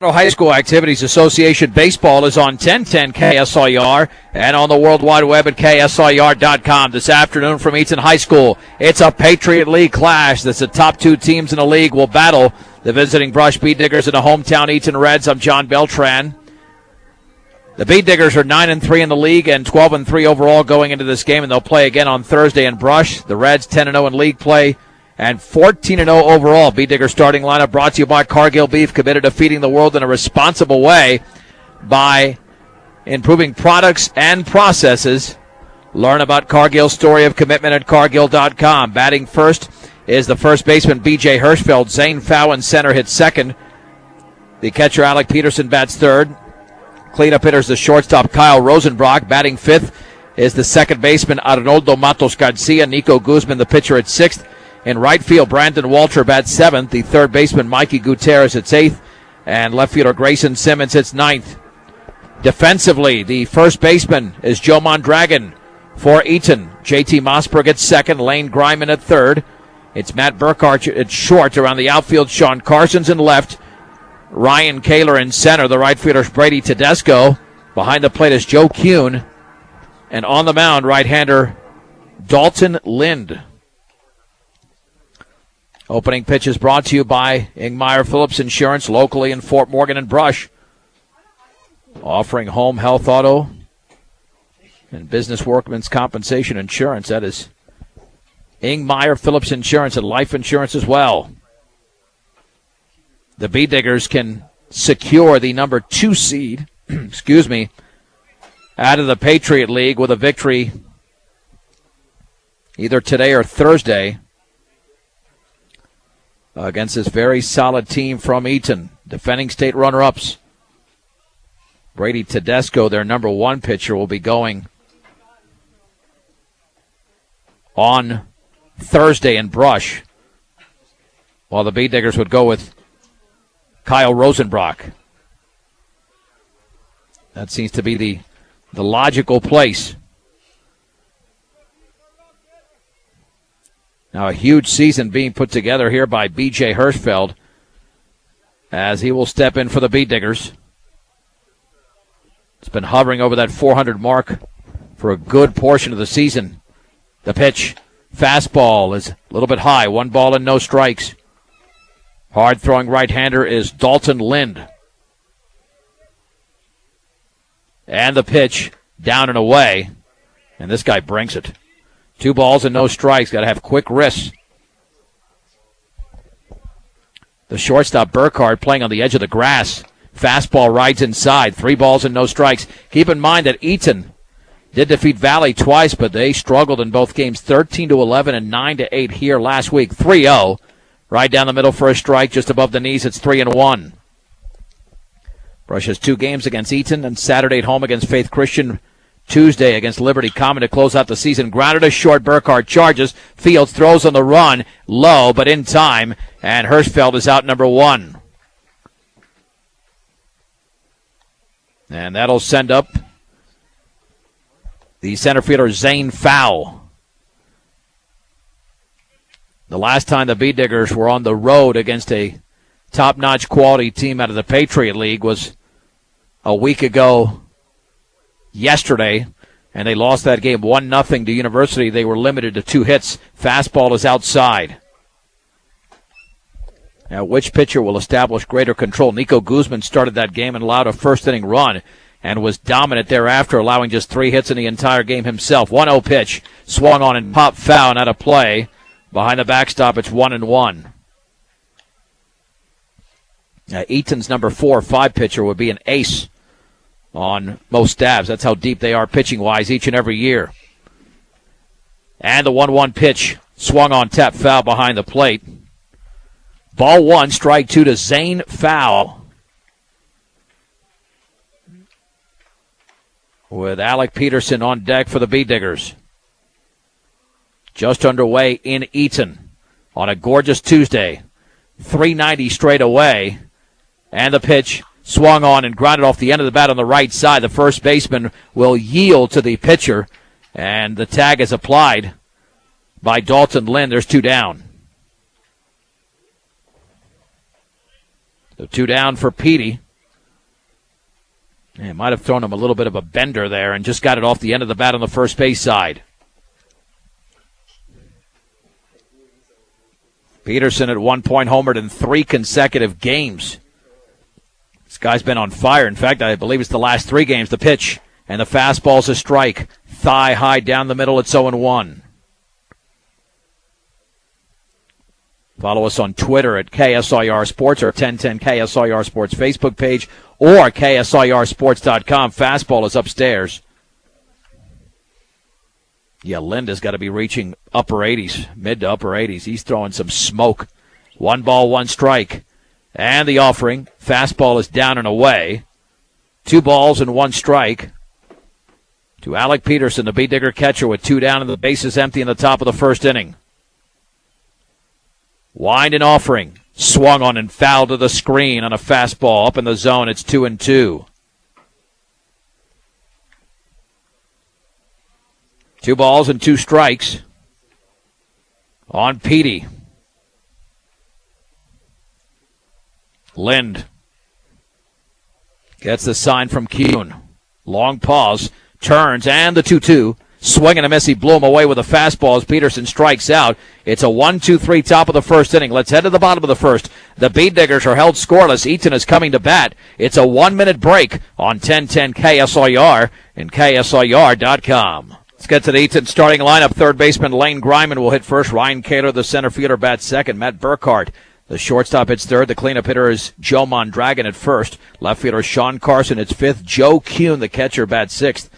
High School Activities Association Baseball is on 1010 KSIR and on the World Wide Web at KSIR.com. This afternoon from Eaton High School, it's a Patriot League clash. That's the top two teams in the league will battle the visiting Brush Bead Diggers and the hometown Eaton Reds. I'm John Beltran. The Bead Diggers are 9-3 in the league and 12-3 overall going into this game, and they'll play again on Thursday in Brush. The Reds 10-0 in league play and 14-0 overall. Bead Digger starting lineup brought to you by Cargill Beef, committed to feeding the world in a responsible way by improving products and processes. Learn about Cargill's story of commitment at Cargill.com. Batting first is the first baseman, B.J. Hirschfeld. Zane Fow in center hits second. The catcher, Alec Peterson, bats third. Cleanup hitters, the shortstop, Kyle Rosenbrock. Batting fifth is the second baseman, Arnoldo Matos Garcia. Nico Guzman, the pitcher, at sixth. In right field, Brandon Walter bats seventh. The third baseman, Mikey Gutierrez, hits eighth. And left fielder Grayson Simmons hits ninth. Defensively, the first baseman is Joe Mondragon for Eaton. J.T. Mossberg at second. Lane Greiman at third. It's Matt Burkhardt at short. Around the outfield, Sean Carson's in left. Ryan Kaler in center. The right fielder is Brady Tedesco. Behind the plate is Joe Kuhn. And on the mound, right-hander Dalton Lind. Opening pitch is brought to you by Ingmeyer Phillips Insurance, locally in Fort Morgan and Brush. Offering home, health, auto, and business workman's compensation insurance. That is Ingmeyer Phillips Insurance and life insurance as well. The Bead Diggers can secure the number 2 seed, out of the Patriot League with a victory either today or Thursday against this very solid team from Eaton. Defending state runner-ups. Brady Tedesco, their number 1 pitcher, will be going on Thursday in Brush, while the Bead Diggers would go with Kyle Rosenbrock. That seems to be the logical place. Now a huge season being put together here by B.J. Hirschfeld as he will step in for the Bead Diggers. It's been hovering over that 400 mark for a good portion of the season. The pitch, fastball, is a little bit high. 1 ball and no strikes. Hard-throwing right-hander is Dalton Lind. And the pitch, down and away. And this guy brings it. 2 balls and no strikes. Got to have quick wrists. The shortstop, Burkhardt, playing on the edge of the grass. Fastball rides inside. 3 balls and no strikes. Keep in mind that Eaton did defeat Valley twice, but they struggled in both games, 13-11 and 9-8 here last week. 3-0. Right down the middle for a strike, just above the knees. It's 3-1. Brush has 2 games against Eaton, and Saturday at home against Faith Christian. Tuesday against Liberty Common to close out the season. Grounded to short. Burkhardt charges. Fields throws on the run. Low, but in time. And Hirschfeld is out number 1. And that'll send up the center fielder, Zane Fow. The last time the Bead Diggers were on the road against a top-notch quality team out of the Patriot League was a week ago yesterday, and they lost that game 1-0 to University. They were limited to 2 hits. Fastball is outside. Now, which pitcher will establish greater control? Nico Guzman started that game and allowed a first-inning run and was dominant thereafter, allowing just 3 hits in the entire game himself. 1-0 pitch, swung on and popped foul, and out of play. Behind the backstop, it's 1-1. Now, Eaton's number 4-5 pitcher would be an ace on most stabs. That's how deep they are pitching-wise each and every year. And the 1-1 pitch swung on, tap foul behind the plate. Ball 1, strike 2 to Zane Fow. With Alec Peterson on deck for the Bead Diggers. Just underway in Eaton on a gorgeous Tuesday. 390 straight away. And the pitch swung on and grounded off the end of the bat on the right side. The first baseman will yield to the pitcher, and the tag is applied by Dalton Lind. There's 2 down. So 2 down for Petey. It might have thrown him a little bit of a bender there and just got it off the end of the bat on the first base side. Peterson at one point homered in 3 consecutive games. This guy's been on fire. In fact, I believe it's the last 3 games. The pitch and the fastball's a strike. Thigh high down the middle. It's 0-1. Follow us on Twitter at KSIR Sports or 1010 KSIR Sports Facebook page or KSIRSports.com. Fastball is upstairs. Yeah, Linda's got to be reaching upper 80s, mid to upper 80s. He's throwing some smoke. 1 ball, 1 strike. And the offering. Fastball is down and away. 2 balls and 1 strike to Alec Peterson, the Beat Digger catcher, with 2 down and the bases empty in the top of the first inning. Wind and offering. Swung on and fouled to the screen on a fastball up in the zone. It's 2-2. 2 balls and 2 strikes on Petey. Lind gets the sign from Kuhn. Long pause. Turns and the 2-2. Swing and a miss. He blew him away with a fastball as Peterson strikes out. It's a 1-2-3 top of the first inning. Let's head to the bottom of the first. The Beat Diggers are held scoreless. Eaton is coming to bat. It's a 1-minute break on 1010 KSIR and KSIR.com. Let's get to the Eaton starting lineup. Third baseman Lane Griman will hit first. Ryan Kaler, the center fielder, bats second. Matt Burkhart, the shortstop, hits third. The cleanup hitter is Joe Mondragon at first. Left fielder Sean Carson hits fifth. Joe Kuhn, the catcher, bats sixth.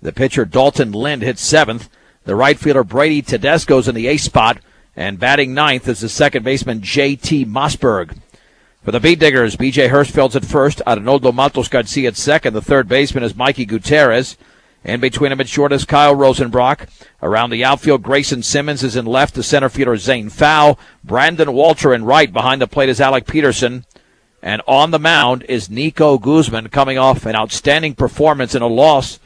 The pitcher Dalton Lind hits seventh. The right fielder Brady Tedesco's in the ace spot. And batting ninth is the second baseman J.T. Mossberg. For the Beat Diggers, B.J. Hurstfield's at first. Arnoldo Matos Garcia at second. The third baseman is Mikey Gutierrez. In between him at short is Kyle Rosenbrock. Around the outfield, Grayson Simmons is in left. The center fielder is Zane Fow. Brandon Walter in right. Behind the plate is Alec Peterson. And on the mound is Nico Guzman, coming off an outstanding performance in a loss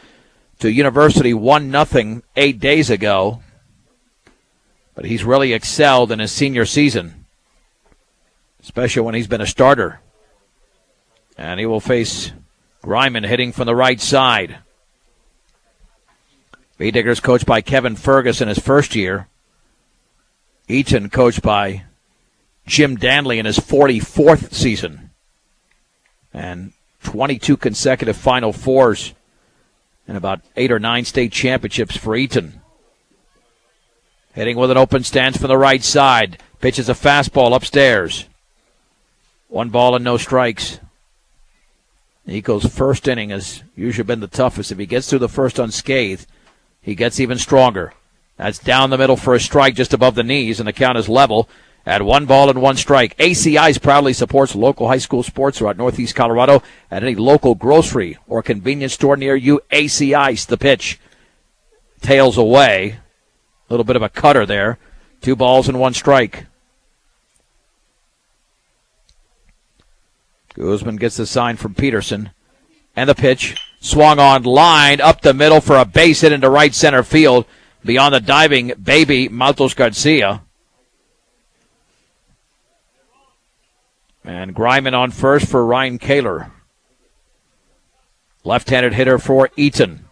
to University 1-0 8 days ago. But he's really excelled in his senior season, especially when he's been a starter. And he will face Griman hitting from the right side. Beat Diggers coached by Kevin Fergus in his first year. Eaton coached by Jim Danley in his 44th season. And 22 consecutive Final Fours and about 8 or 9 state championships for Eaton. Hitting with an open stance from the right side. Pitches a fastball upstairs. 1 ball and no strikes. Nico's first inning has usually been the toughest. If he gets through the first unscathed, he gets even stronger. That's down the middle for a strike just above the knees, and the count is level at 1 ball and 1 strike. ACI's proudly supports local high school sports throughout Northeast Colorado at any local grocery or convenience store near you. ACI's the pitch. Tails away. A little bit of a cutter there. 2 balls and 1 strike. Guzman gets the sign from Peterson. And the pitch. Swung on, line up the middle for a base hit into right center field beyond the diving baby Matos Garcia. And Griman on first for Ryan Kaler. Left-handed hitter for Eaton.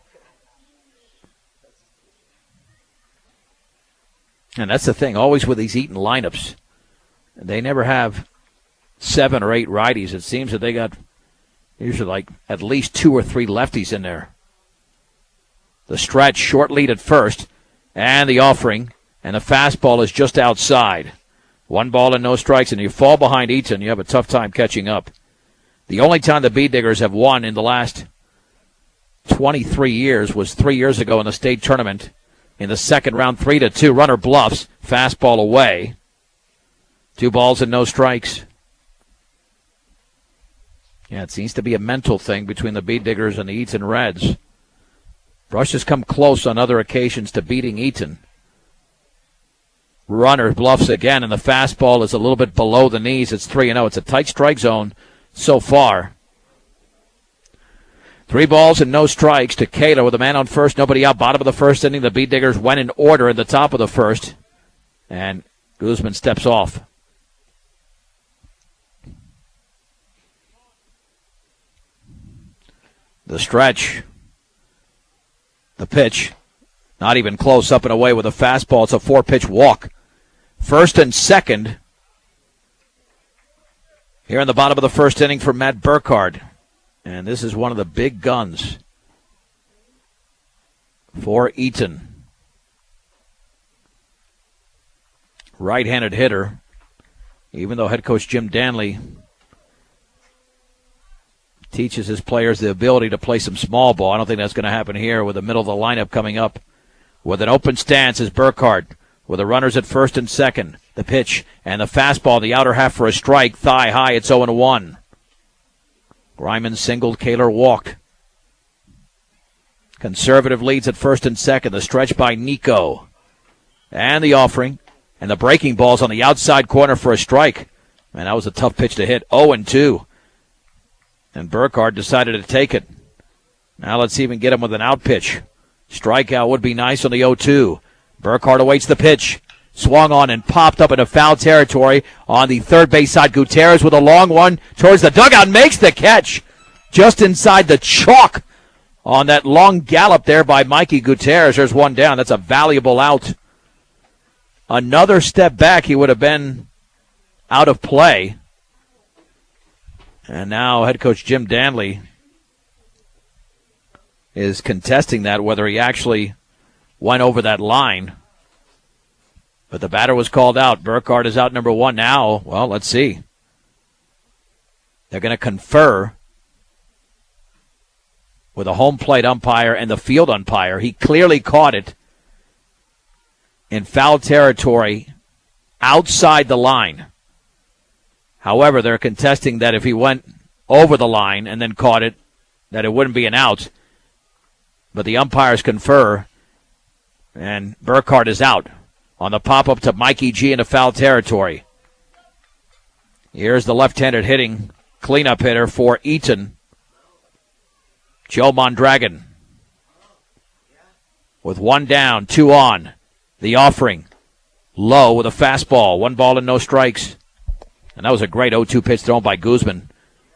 And that's the thing, always with these Eaton lineups. They never have 7 or 8 righties. It seems that they got usually like at least 2 or 3 lefties in there. The stretch, short lead at first, and the offering, and the fastball is just outside. 1 ball and no strikes, and you fall behind Eaton, you have a tough time catching up. The only time the Beat Diggers have won in the last 23 years was 3 years ago in the state tournament. In the second round, 3-2, runner bluffs, fastball away. 2 balls and no strikes. Yeah, it seems to be a mental thing between the Beat Diggers and the Eaton Reds. Brush has come close on other occasions to beating Eaton. Runner bluffs again, and the fastball is a little bit below the knees. It's 3-0. It's a tight strike zone so far. 3 balls and no strikes to Kaler with a man on first, nobody out. Bottom of the first inning, the Beat Diggers went in order at the top of the first, and Guzman steps off. The stretch. The pitch. Not even close, up and away with a fastball. It's a 4-pitch walk. First and second. Here in the bottom of the first inning for Matt Burkhardt. And this is one of the big guns for Eaton. Right-handed hitter. Even though head coach Jim Danley teaches his players the ability to play some small ball, I don't think that's going to happen here with the middle of the lineup coming up. With an open stance is Burkhardt. With the runners at first and second. The pitch and the fastball in the outer half for a strike. Thigh high, it's 0-1. Griman singled, Kaler walked. Conservative leads at first and second. The stretch by Nico. And the offering. And the breaking ball's on the outside corner for a strike. Man, that was a tough pitch to hit. 0-2. And Burkhardt decided to take it. Now let's even get him with an out pitch. Strikeout would be nice on the 0-2. Burkhardt awaits the pitch. Swung on and popped up into foul territory on the third base side. Gutierrez with a long one towards the dugout. Makes the catch just inside the chalk on that long gallop there by Mikey Gutierrez. There's one down. That's a valuable out. Another step back, he would have been out of play. And now head coach Jim Danley is contesting that, whether he actually went over that line. But the batter was called out. Burkhardt is out number one now. Well, let's see. They're going to confer with a home plate umpire and the field umpire. He clearly caught it in foul territory outside the line. However, they're contesting that if he went over the line and then caught it, that it wouldn't be an out. But the umpires confer, and Burkhardt is out on the pop-up to Mikey G into foul territory. Here's the left-handed hitting cleanup hitter for Eaton, Joe Mondragon. With one down, 2 on. The offering. Low with a fastball. 1 ball and no strikes. And that was a great 0-2 pitch thrown by Guzman.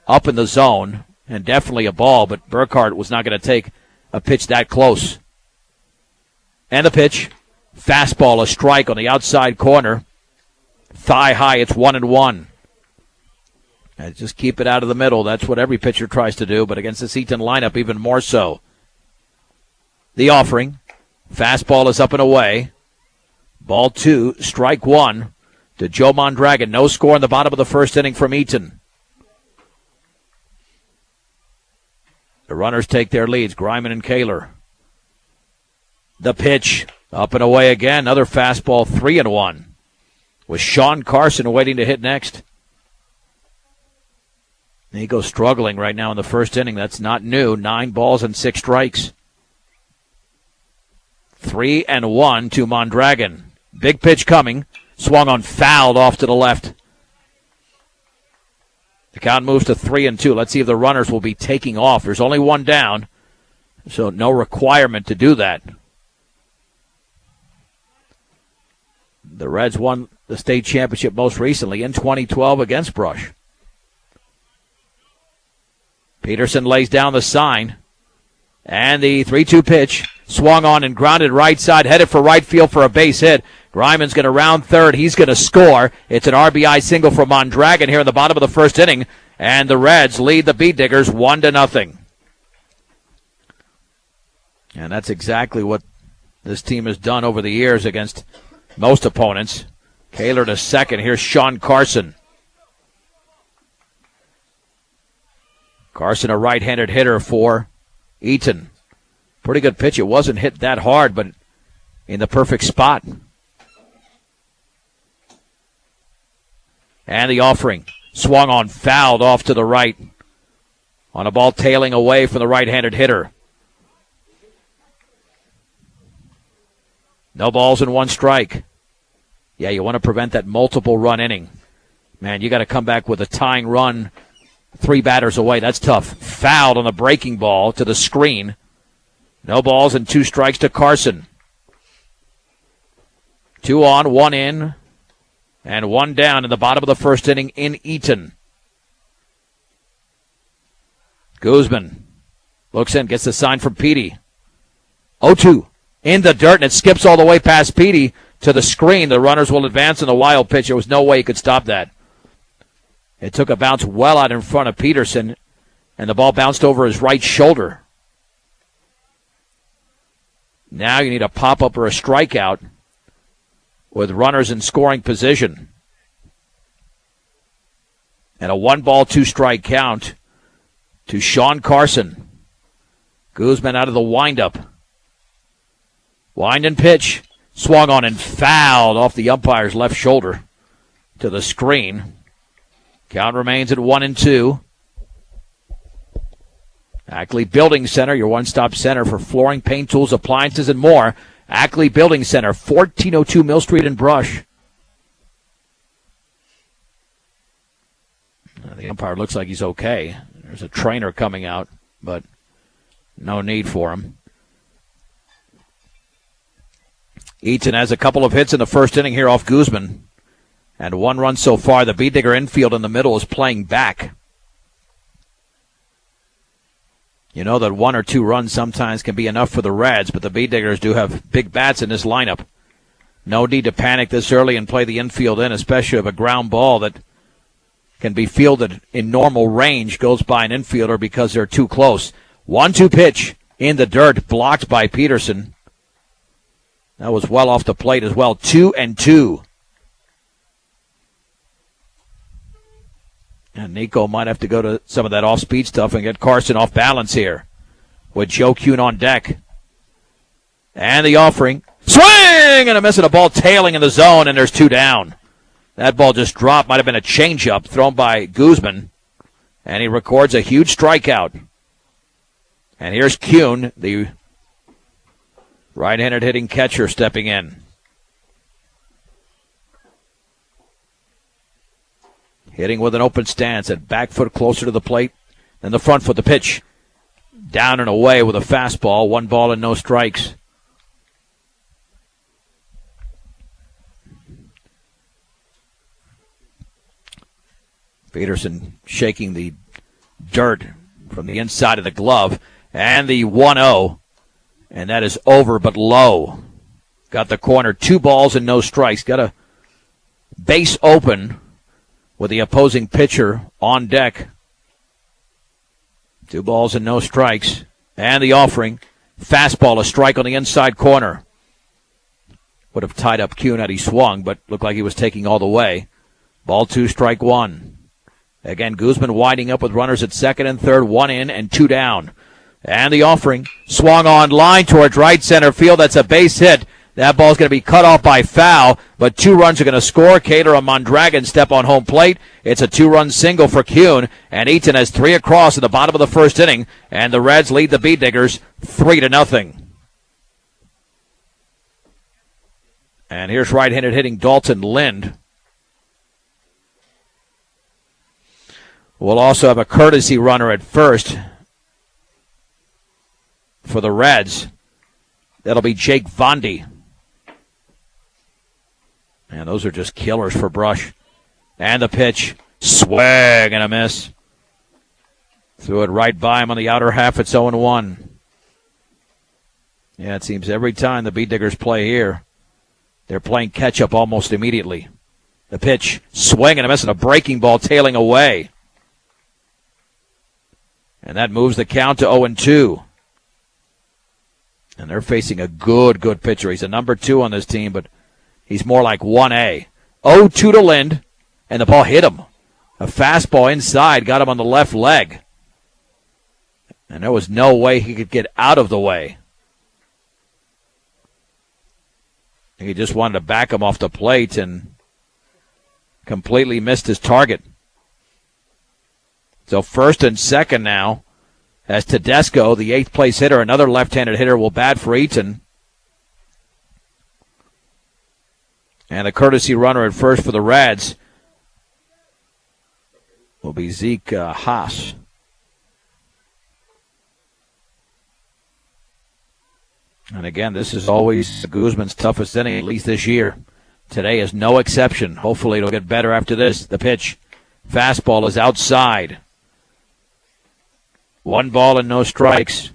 Up in the zone, and definitely a ball, but Burkhardt was not going to take a pitch that close. And the pitch. Fastball, a strike on the outside corner. Thigh high, it's 1-1. And just keep it out of the middle. That's what every pitcher tries to do, but against this Eaton lineup, even more so. The offering. Fastball is up and away. Ball 2, strike 1 to Joe Mondragon. No score in the bottom of the first inning from Eaton. The runners take their leads, Griman and Kaler. The pitch, up and away again. Another fastball, 3-1. With Sean Carson waiting to hit next. He goes struggling right now in the first inning. That's not new. 9 balls and 6 strikes. 3-1 to Mondragon. Big pitch coming. Swung on, fouled off to the left. The count moves to 3-2. Let's see if the runners will be taking off. There's only one down, so no requirement to do that. The Reds won the state championship most recently in 2012 against Brush. Peterson lays down the sign. And the 3-2 pitch. Swung on and grounded right side. Headed for right field for a base hit. Griman's going to round third. He's going to score. It's an RBI single for Mondragon here in the bottom of the first inning. And the Reds lead the Beat Diggers 1-0. And that's exactly what this team has done over the years against most opponents. Kaler to second. Here's Sean Carson. Carson, a right-handed hitter for Eaton. Pretty good pitch. It wasn't hit that hard, but in the perfect spot. And the offering. Swung on, fouled off to the right. On a ball tailing away from the right-handed hitter. No balls and 1 strike. Yeah, you want to prevent that multiple run inning. Man, you got to come back with a tying run 3 batters away. That's tough. Fouled on the breaking ball to the screen. No balls and 2 strikes to Carson. 2 on, 1 in, and 1 down in the bottom of the first inning in Eaton. Guzman Looks in, gets the sign from Petey. 0-2 in the dirt, and it skips all the way past Petey to the screen. The runners will advance in the wild pitch. There was no way he could stop that. It took a bounce well out in front of Peterson, and the ball bounced over his right shoulder. Now you need a pop-up or a strikeout with runners in scoring position. And a 1-ball, 2-strike count to Sean Carson. Guzman out of the windup. Wind and pitch. Swung on and fouled off the umpire's left shoulder to the screen. Count remains at 1-2. Ackley Building Center, your one-stop center for flooring, paint, tools, appliances, and more. Ackley Building Center, 1402 Mill Street in Brush. The umpire looks like he's okay. There's a trainer coming out, but no need for him. Eaton has a couple of hits in the first inning here off Guzman. And 1 run so far. The Beat-Digger infield in the middle is playing back. You know that 1 or 2 runs sometimes can be enough for the Reds, but the Beat-Diggers do have big bats in this lineup. No need to panic this early and play the infield in, especially if a ground ball that can be fielded in normal range goes by an infielder because they're too close. 1-2 pitch in the dirt, blocked by Peterson. That was well off the plate as well. 2-2. And Nico might have to go to some of that off-speed stuff and get Carson off balance here with Joe Kuhn on deck. And the offering. Swing! And a miss, and a ball tailing in the zone, and there's 2 down. That ball just dropped. Might have been a changeup thrown by Guzman. And he records a huge strikeout. And here's Kuhn, the right-handed hitting catcher, stepping in. Hitting with an open stance, at back foot closer to the plate than the front foot. The pitch down and away with a fastball. 1 ball and no strikes. Peterson shaking the dirt from the inside of the glove. And the 1-0. And that is over but low. Got the corner. 2 balls and no strikes. Got a base open with the opposing pitcher on deck. 2 balls and no strikes. And the offering. Fastball, a strike on the inside corner. Would have tied up Kuhn had he swung, but looked like he was taking all the way. Ball 2, strike 1. Again, Guzman winding up with runners at second and third. 1 in and 2 down. And the offering. Swung on line towards right center field. That's a base hit. That ball's going to be cut off by foul, but 2 runs are going to score. Cater and Mondragon step on home plate. It's a 2-run single for Kuhn, and Eaton has 3 across in the bottom of the first inning, and the Reds lead the Beat-Diggers 3-0. And here's right-handed hitting Dalton Lind. We'll also have a courtesy runner at first for the Reds. That'll be Jake Vondy. And those are just killers for Brush. And the pitch. Swing and a miss. Threw it right by him on the outer half. It's 0-1. Yeah, it seems every time the Beat-Diggers play here, they're playing catch-up almost immediately. The pitch. Swing and a miss, and a breaking ball tailing away. And that moves the count to 0-2. And they're facing a good pitcher. He's a number 2 on this team, but he's more like 1A. 0-2 to Lind, and the ball hit him. A fastball inside, got him on the left leg. And there was no way he could get out of the way. He just wanted to back him off the plate and completely missed his target. So first and second now, as Tedesco, the 8th place hitter, another left-handed hitter, will bat for Eaton. And the courtesy runner at first for the Reds will be Zeke Haas. And again, this is always Guzman's toughest inning, at least this year. Today is no exception. Hopefully it'll get better after this. The pitch. Fastball is outside. 1 ball and no strikes.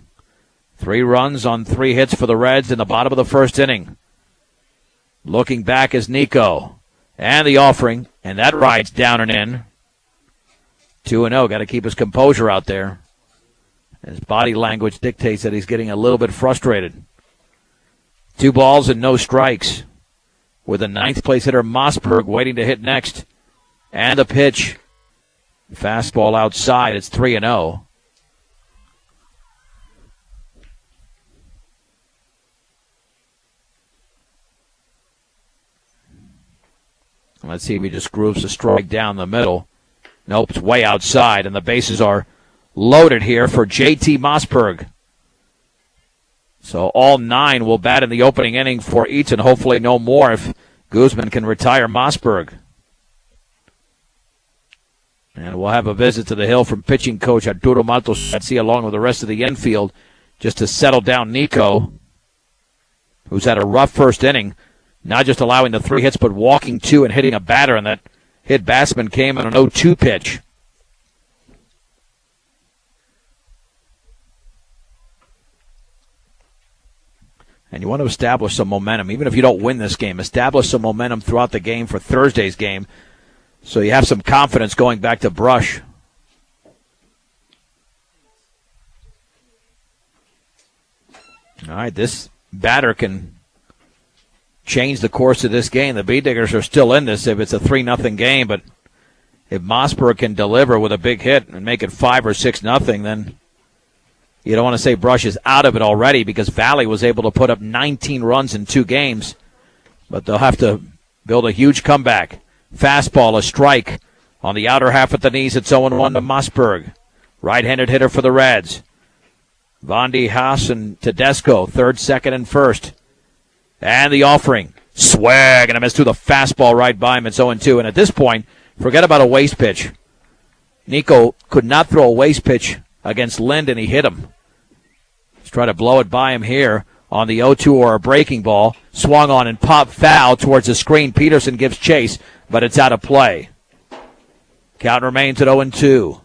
3 runs on 3 hits for the Reds in the bottom of the first inning. Looking back is Nico. And the offering, and that rides down and in. 2-0, got to keep his composure out there. His body language dictates that he's getting a little bit frustrated. 2 balls and no strikes. With the 9th place hitter Mossberg waiting to hit next. And the pitch. Fastball outside, it's 3-0. Let's see if he just grooves the strike down the middle. Nope, it's way outside, and the bases are loaded here for J.T. Mossberg. So all 9 will bat in the opening inning for Eaton. Hopefully no more if Guzman can retire Mossberg. And we'll have a visit to the hill from pitching coach Arturo Matos Garcia along with the rest of the infield just to settle down Nico, who's had a rough first inning. Not just allowing the 3 hits, but walking 2 and hitting a batter, and that hit batsman came on an 0-2 pitch. And you want to establish some momentum. Even if you don't win this game, establish some momentum throughout the game for Thursday's game so you have some confidence going back to Brush. All right, this batter can change the course of this game. The Bee Diggers are still in this if it's a 3-0 game, but if Mossberg can deliver with a big hit and make it 5 or 6-0, then you don't want to say Brush is out of it already because Valley was able to put up 19 runs in 2 games, but they'll have to build a huge comeback. Fastball, a strike on the outer half of the knees. It's 0-1 to Mossberg. Right-handed hitter for the Reds. Vondi, Haas, and Tedesco, 3rd, 2nd, and 1st. And the offering. Swag, and a miss through the fastball right by him. It's 0-2. And at this point, forget about a waste pitch. Nico could not throw a waste pitch against Lind, and he hit him. Let's try to blow it by him here on the 0-2 or a breaking ball. Swung on and popped foul towards the screen. Peterson gives chase, but it's out of play. Count remains at 0-2.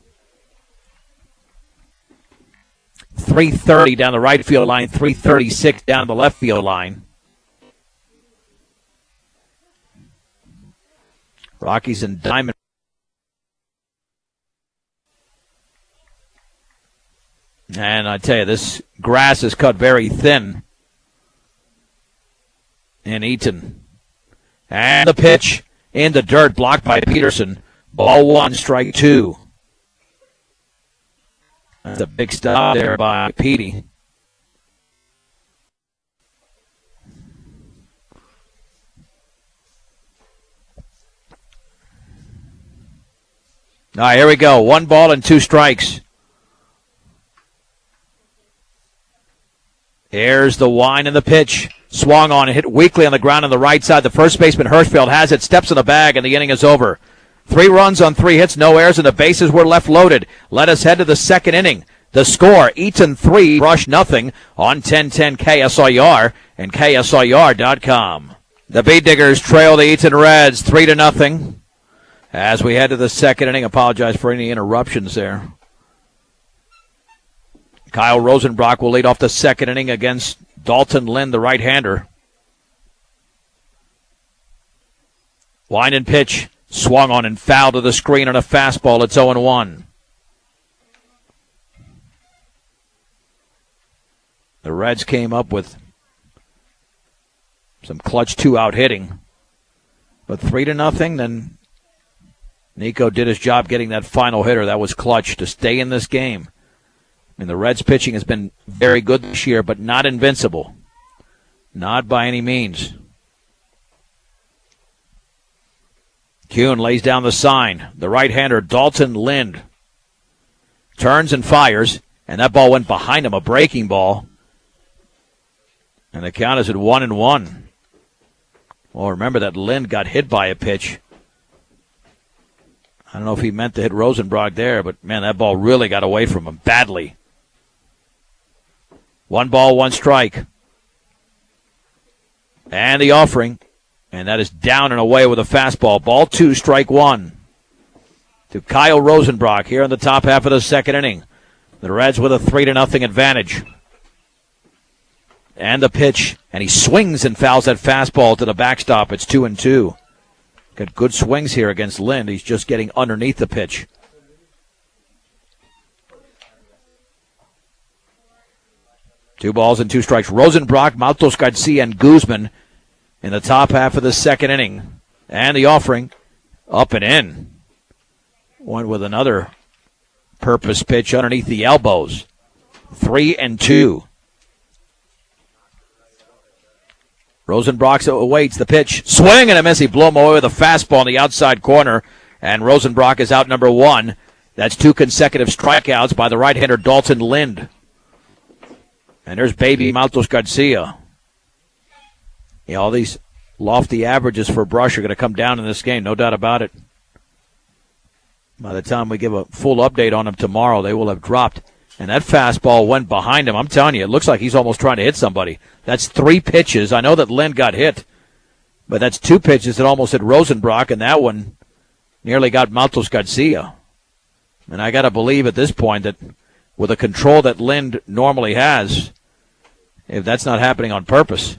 330 down the right field line, 336 down the left field line. Rockies and Diamond. And I tell you, this grass is cut very thin in Eaton. And the pitch in the dirt, blocked by Peterson. Ball 1, strike 2. That's a big stop there by Petey. All right, here we go. 1 ball and 2 strikes. Here's the wind and the pitch. Swung on and hit weakly on the ground on the right side. The first baseman, Hirschfeld, has it, steps in the bag, and the inning is over. 3 runs on 3 hits, no errors, and the bases were left loaded. Let us head to the 2nd inning. The score, Eaton 3, Brush nothing on 1010 KSIR and KSIR.com. The Bee Diggers trail the Eaton Reds 3-0. As we head to the 2nd inning, apologize for any interruptions there. Kyle Rosenbrock will lead off the 2nd inning against Dalton Lind, the right-hander. Wind and pitch. Swung on and fouled to the screen on a fastball. It's 0-1. The Reds came up with some clutch 2-out hitting. But 3-0, then Nico did his job getting that final hitter. That was clutch to stay in this game. I mean, the Reds pitching has been very good this year, but not invincible. Not by any means. Kuhn lays down the sign. The right-hander, Dalton Lind, turns and fires, and that ball went behind him, a breaking ball. And the count is at 1-1. Well, remember that Lind got hit by a pitch. I don't know if he meant to hit Rosenbrock there, but, man, that ball really got away from him badly. 1 ball, 1 strike. And the offering. And that is down and away with a fastball. Ball 2, strike 1. To Kyle Rosenbrock here in the top half of the 2nd inning. The Reds with a 3-0 advantage. And the pitch, and he swings and fouls that fastball to the backstop. It's 2-2. Got good swings here against Lind. He's just getting underneath the pitch. Two balls and two strikes. Rosenbrock, Matos Garcia, and Guzman in the top half of the second inning. And the offering up and in. Went with another purpose pitch underneath the elbows. 3-2. Rosenbrock awaits the pitch. Swing and a miss. He blew him away with a fastball in the outside corner. And Rosenbrock is out number one. That's two consecutive strikeouts by the right-hander Dalton Lind. And there's baby Matos Garcia. Yeah, all these lofty averages for Brush are going to come down in this game, no doubt about it. By the time we give a full update on him tomorrow, they will have dropped. And that fastball went behind him. I'm telling you, it looks like he's almost trying to hit somebody. That's three pitches. I know that Lind got hit, but that's two pitches that almost hit Rosenbrock, and that one nearly got Matos Garcia. And I got to believe at this point that with the control that Lind normally has, if that's not happening on purpose.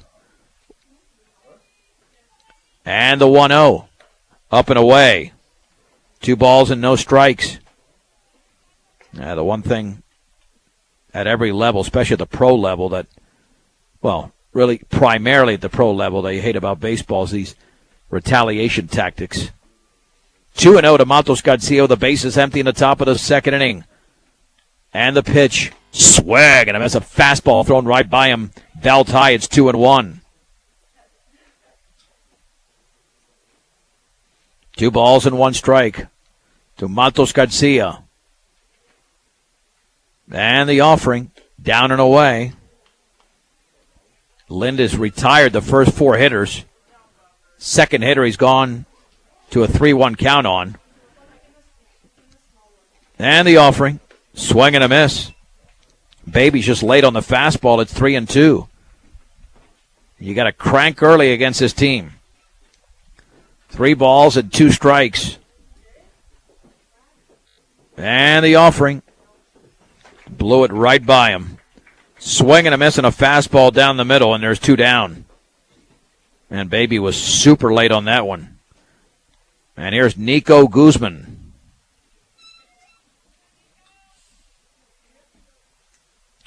And the 1-0, up and away. 2 balls and no strikes. The one thing at every level, especially at the pro level, that, well, really primarily at the pro level that you hate about baseball is these retaliation tactics. 2-0 to Matos Garcia. The base is empty in the top of the second inning. And the pitch, swag, and that's a fastball thrown right by him. Belt high, it's 2-1. 2 balls and 1 strike to Matos Garcia. And the offering, down and away. Lind has retired the first 4 hitters. Second hitter he's gone to a 3-1 count on. And the offering, swing and a miss. Baby's just late on the fastball. It's 3-2. You got to crank early against this team. 3 balls and 2 strikes. And the offering. Blew it right by him. Swing and a miss and a fastball down the middle, and there's 2 down. And Baby was super late on that one. And here's Nico Guzman.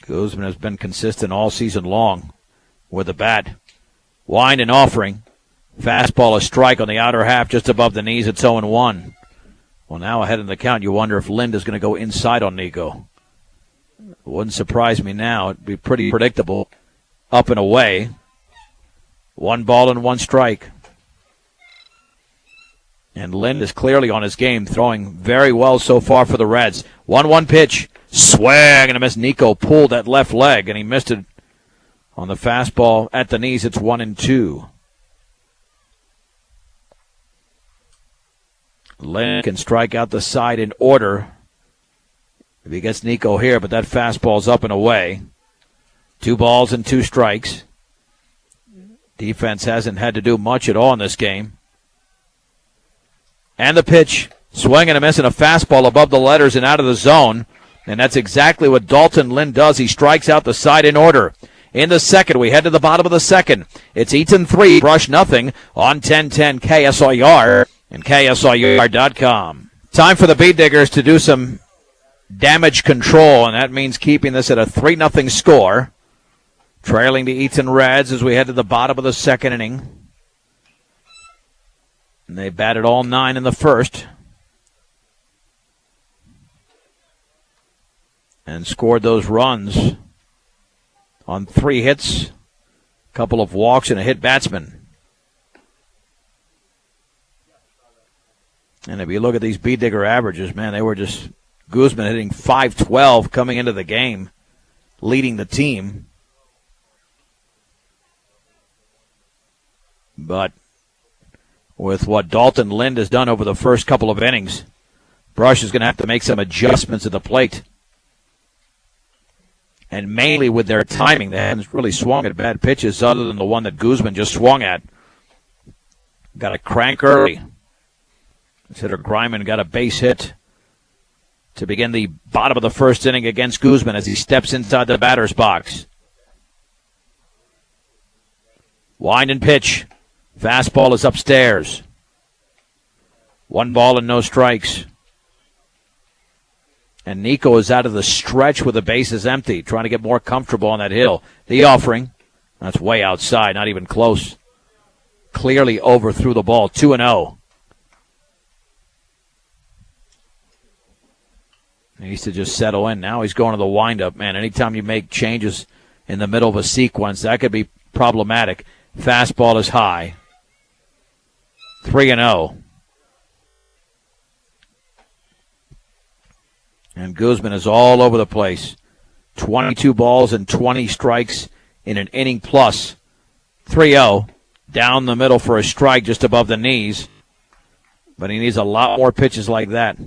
Guzman has been consistent all season long with the bat. Wind and offering. Fastball, a strike on the outer half just above the knees. It's 0-1. Well, now ahead in the count, you wonder if Lind is going to go inside on Nico. Wouldn't surprise me now. It'd be pretty predictable. Up and away. 1 ball and 1 strike. And Lind is clearly on his game, throwing very well so far for the Reds. 1-1 pitch. Swing and a miss. Nico pulled that left leg, and he missed it on the fastball at the knees. It's 1-2. Lind can strike out the side in order if he gets Nico here, but that fastball's up and away. 2 balls and 2 strikes. Defense hasn't had to do much at all in this game. And the pitch, swing and a miss, and a fastball above the letters and out of the zone. And that's exactly what Dalton Lind does. He strikes out the side in order. In the second, we head to the bottom of the second. It's Eaton 3, Brush nothing on 1010 KSIR and KSIR.com. Time for the Beat Diggers to do some damage control, and that means keeping this at a 3-0 score. Trailing the Eaton Reds as we head to the bottom of the second inning. And they batted all 9 in the first. And scored those runs on 3 hits, a couple of walks, and a hit batsman. And if you look at these Beat Digger averages, man, they were just Guzman hitting .512 coming into the game, leading the team. But with what Dalton Lind has done over the first couple of innings, Brush is going to have to make some adjustments at the plate. And mainly with their timing, they haven't really swung at bad pitches other than the one that Guzman just swung at. Got to crank early. Hitter Griman got a base hit to begin the bottom of the first inning against Guzman as he steps inside the batter's box. Wind and pitch. Fastball is upstairs. 1 ball and no strikes. And Nico is out of the stretch with the bases empty, trying to get more comfortable on that hill. The offering. That's way outside, not even close. Clearly overthrew the ball. 2-0. He needs to just settle in. Now he's going to the windup. Man, anytime you make changes in the middle of a sequence, that could be problematic. Fastball is high. 3-0. And Guzman is all over the place. 22 balls and 20 strikes in an inning plus. 3-0. Down the middle for a strike just above the knees. But he needs a lot more pitches like that.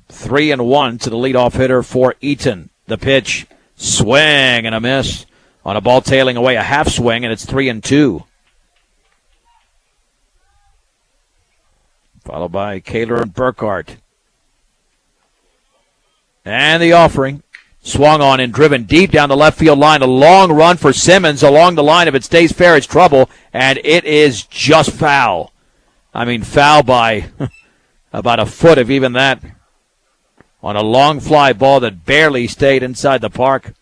3-1 to the leadoff hitter for Eaton. The pitch, swing and a miss on a ball tailing away a half swing, and it's 3-2. Followed by Kaler and Burkhart. And the offering, swung on and driven deep down the left field line. A long run for Simmons along the line. If it stays fair, it's trouble, and it is just foul. I mean, foul by about a foot, if even that. On a long fly ball that barely stayed inside the park.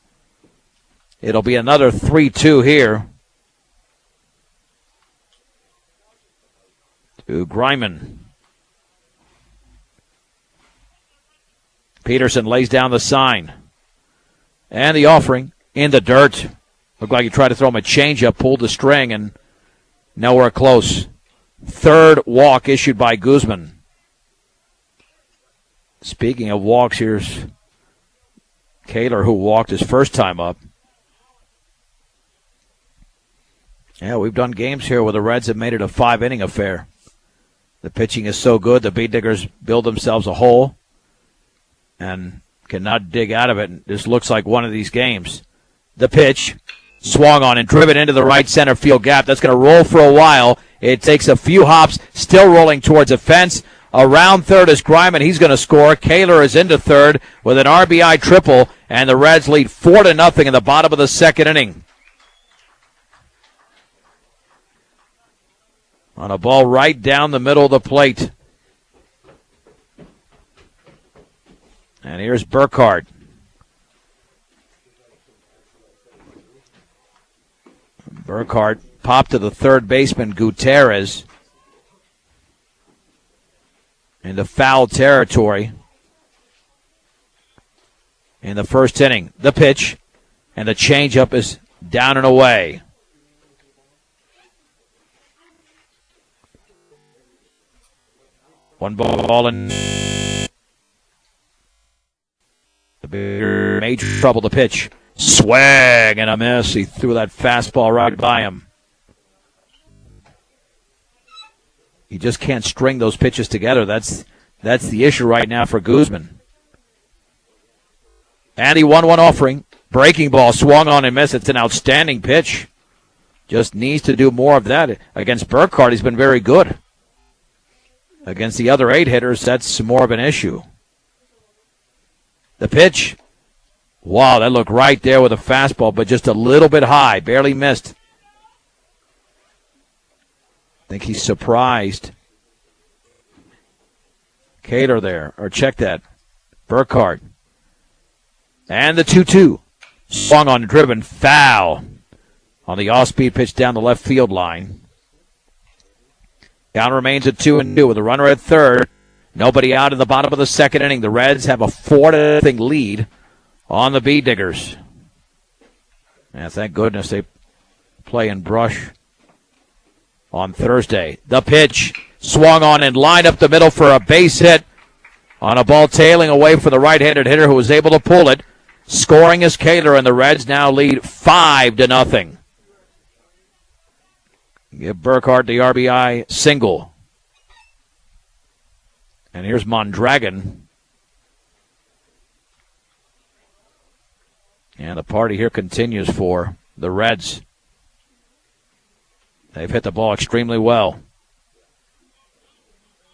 It'll be another 3-2 here to Greiman. Peterson lays down the sign. And the offering in the dirt. Looked like he tried to throw him a changeup, pulled the string, and nowhere close. Third walk issued by Guzman. Speaking of walks, here's Kaler, who walked his first time up. Yeah, we've done games here where the Reds have made it a 5-inning affair. The pitching is so good, the Bee Diggers build themselves a hole and cannot dig out of it. This looks like one of these games. The pitch, swung on and driven into the right center field gap. That's going to roll for a while. It takes a few hops, still rolling towards a fence. Around third is Greiman. He's going to score. Kaler is into third with an RBI triple, and the Reds lead 4-0 in the bottom of the second inning. On a ball right down the middle of the plate. And here's Burkhart. Burkhart popped to the third baseman, Gutierrez, into foul territory in the first inning. The pitch, and the changeup is down and away. One ball and major trouble to pitch. Swing and a miss. He threw that fastball right by him. He just can't string those pitches together. That's the issue right now for Guzman. And he 1-1 offering. Breaking ball, swung on and missed. It's an outstanding pitch. Just needs to do more of that. Against Burkhart, he's been very good. Against the other 8 hitters, that's more of an issue. The pitch. Wow, that looked right there with a fastball, but just a little bit high. Barely missed. I think he's surprised. Kaler there, or check that. Burkhart. And the 2-2. Swung on, driven, foul. On the off-speed pitch down the left field line. Count remains at 2-2 with a runner at third. Nobody out in the bottom of the second inning. The Reds have a 4-0 lead on the Bee Diggers. And thank goodness they play in Brush on Thursday. The pitch, swung on and lined up the middle for a base hit on a ball tailing away for the right-handed hitter who was able to pull it. Scoring is Kaler, and the Reds now lead 5-0. Give Burkhart the RBI single. And here's Mondragon. And the party here continues for the Reds. They've hit the ball extremely well.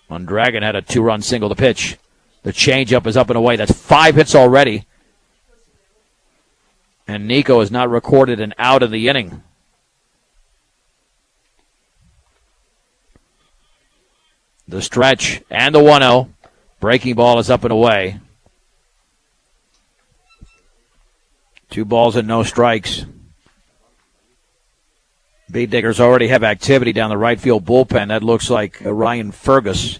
Mondragon had a 2-run single to pitch. The changeup is up and away. That's 5 hits already. And Nico has not recorded an out in the inning. The stretch and the 1-0. Breaking ball is up and away. 2 balls and no strikes. Bee Diggers already have activity down the right field bullpen. That looks like Ryan Fergus.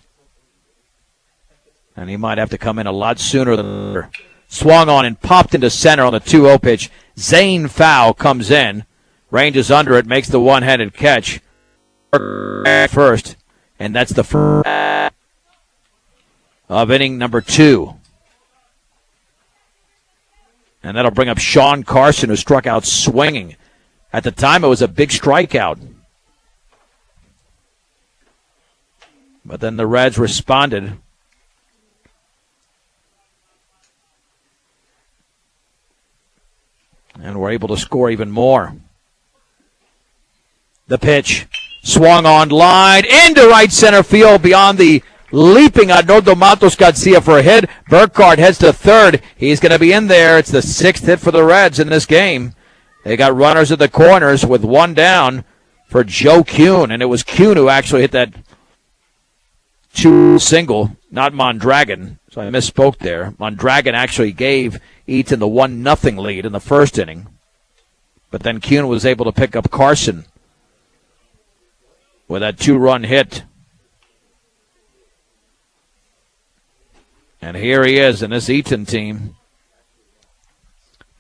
And he might have to come in a lot sooner than later. Swung on and popped into center on the 2-0 pitch. Zane Fowl comes in, ranges under it, makes the one-handed catch. First, and that's the first of inning number 2. And that'll bring up Sean Carson, who struck out swinging. At the time, it was a big strikeout. But then the Reds responded. And were able to score even more. The pitch swung on line into right center field beyond the leaping Arnoldo Matos Garcia for a hit. Burkhardt heads to third. He's going to be in there. It's the 6th hit for the Reds in this game. They got runners at the corners with 1 down for Joe Kuhn. And it was Kuhn who actually hit that 2 single, not Mondragon. So I misspoke there. Mondragon actually gave Eaton the 1-0 lead in the first inning. But then Kuhn was able to pick up Carson with that 2-run hit. And here he is in this Eaton team.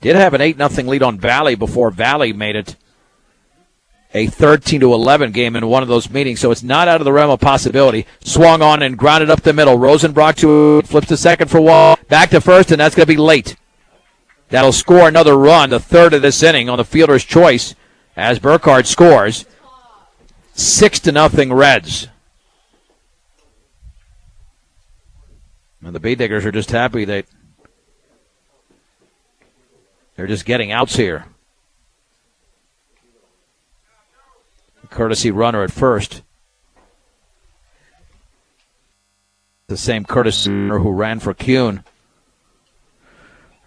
Did have an 8-0 lead on Valley before Valley made it a 13-11 game in one of those meetings, so it's not out of the realm of possibility. Swung on and grounded up the middle. Rosenbrock flips to second for Wall. Back to first, and that's going to be late. That'll score another run, the third of this inning on the fielder's choice, as Burkhardt scores. 6-0 Reds. And the Bee Diggers are just happy that they're just getting outs here. Courtesy runner at first. The same courtesy runner who ran for Kuhn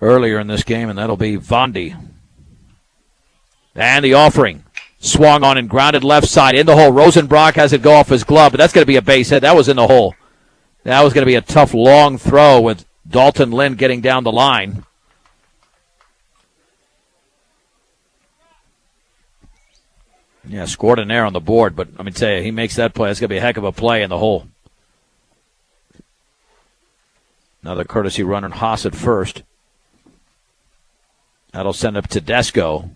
earlier in this game, and that'll be Vondi. And the offering. Swung on and grounded left side in the hole. Rosenbrock has it go off his glove, but that's going to be a base hit. That was in the hole. That was going to be a tough long throw with Dalton Lind getting down the line. Yeah, scored an error on the board, but let me tell you, he makes that play. It's going to be a heck of a play in the hole. Another courtesy runner, Haas at first. That'll send up Tedesco.